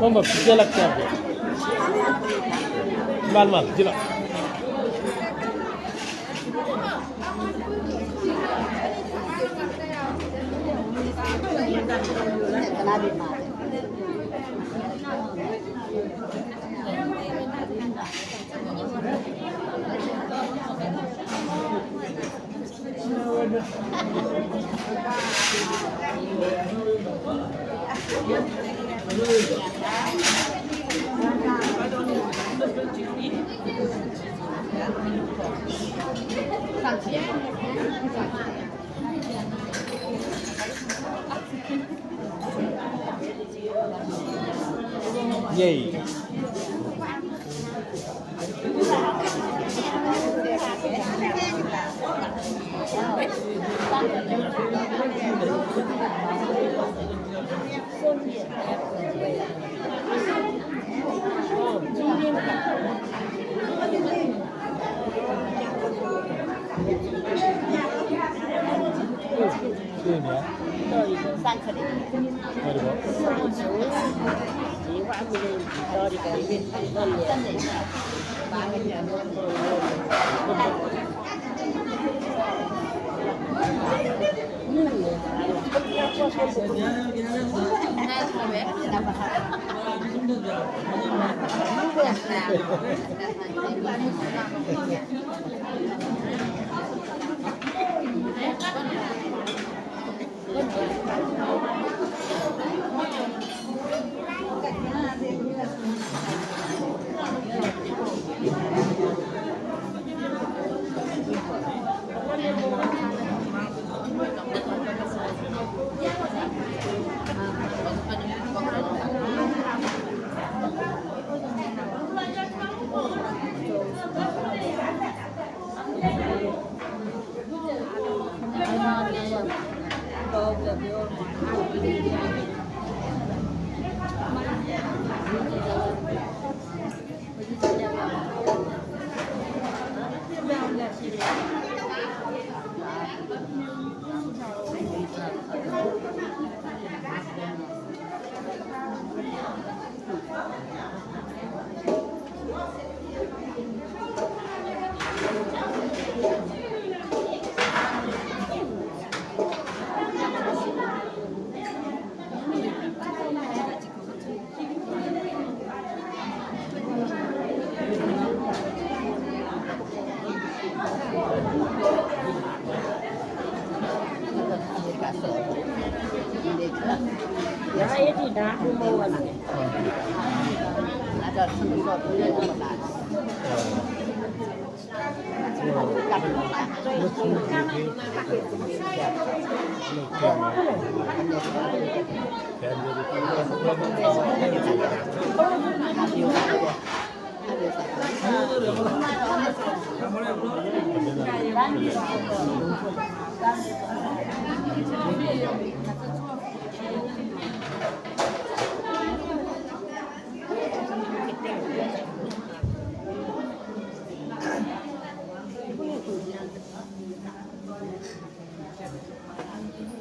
मम्मा विजय लगता है माल जिला Yay.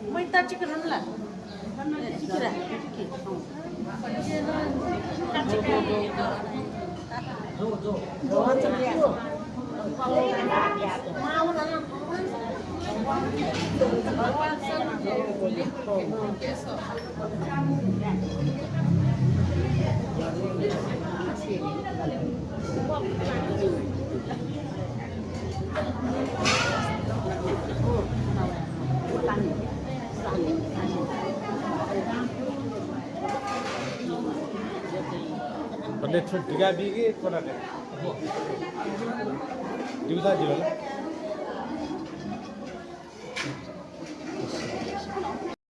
Minta chicken lah. Chicken. Benda tu tiga biji korang. Diusaha je lah.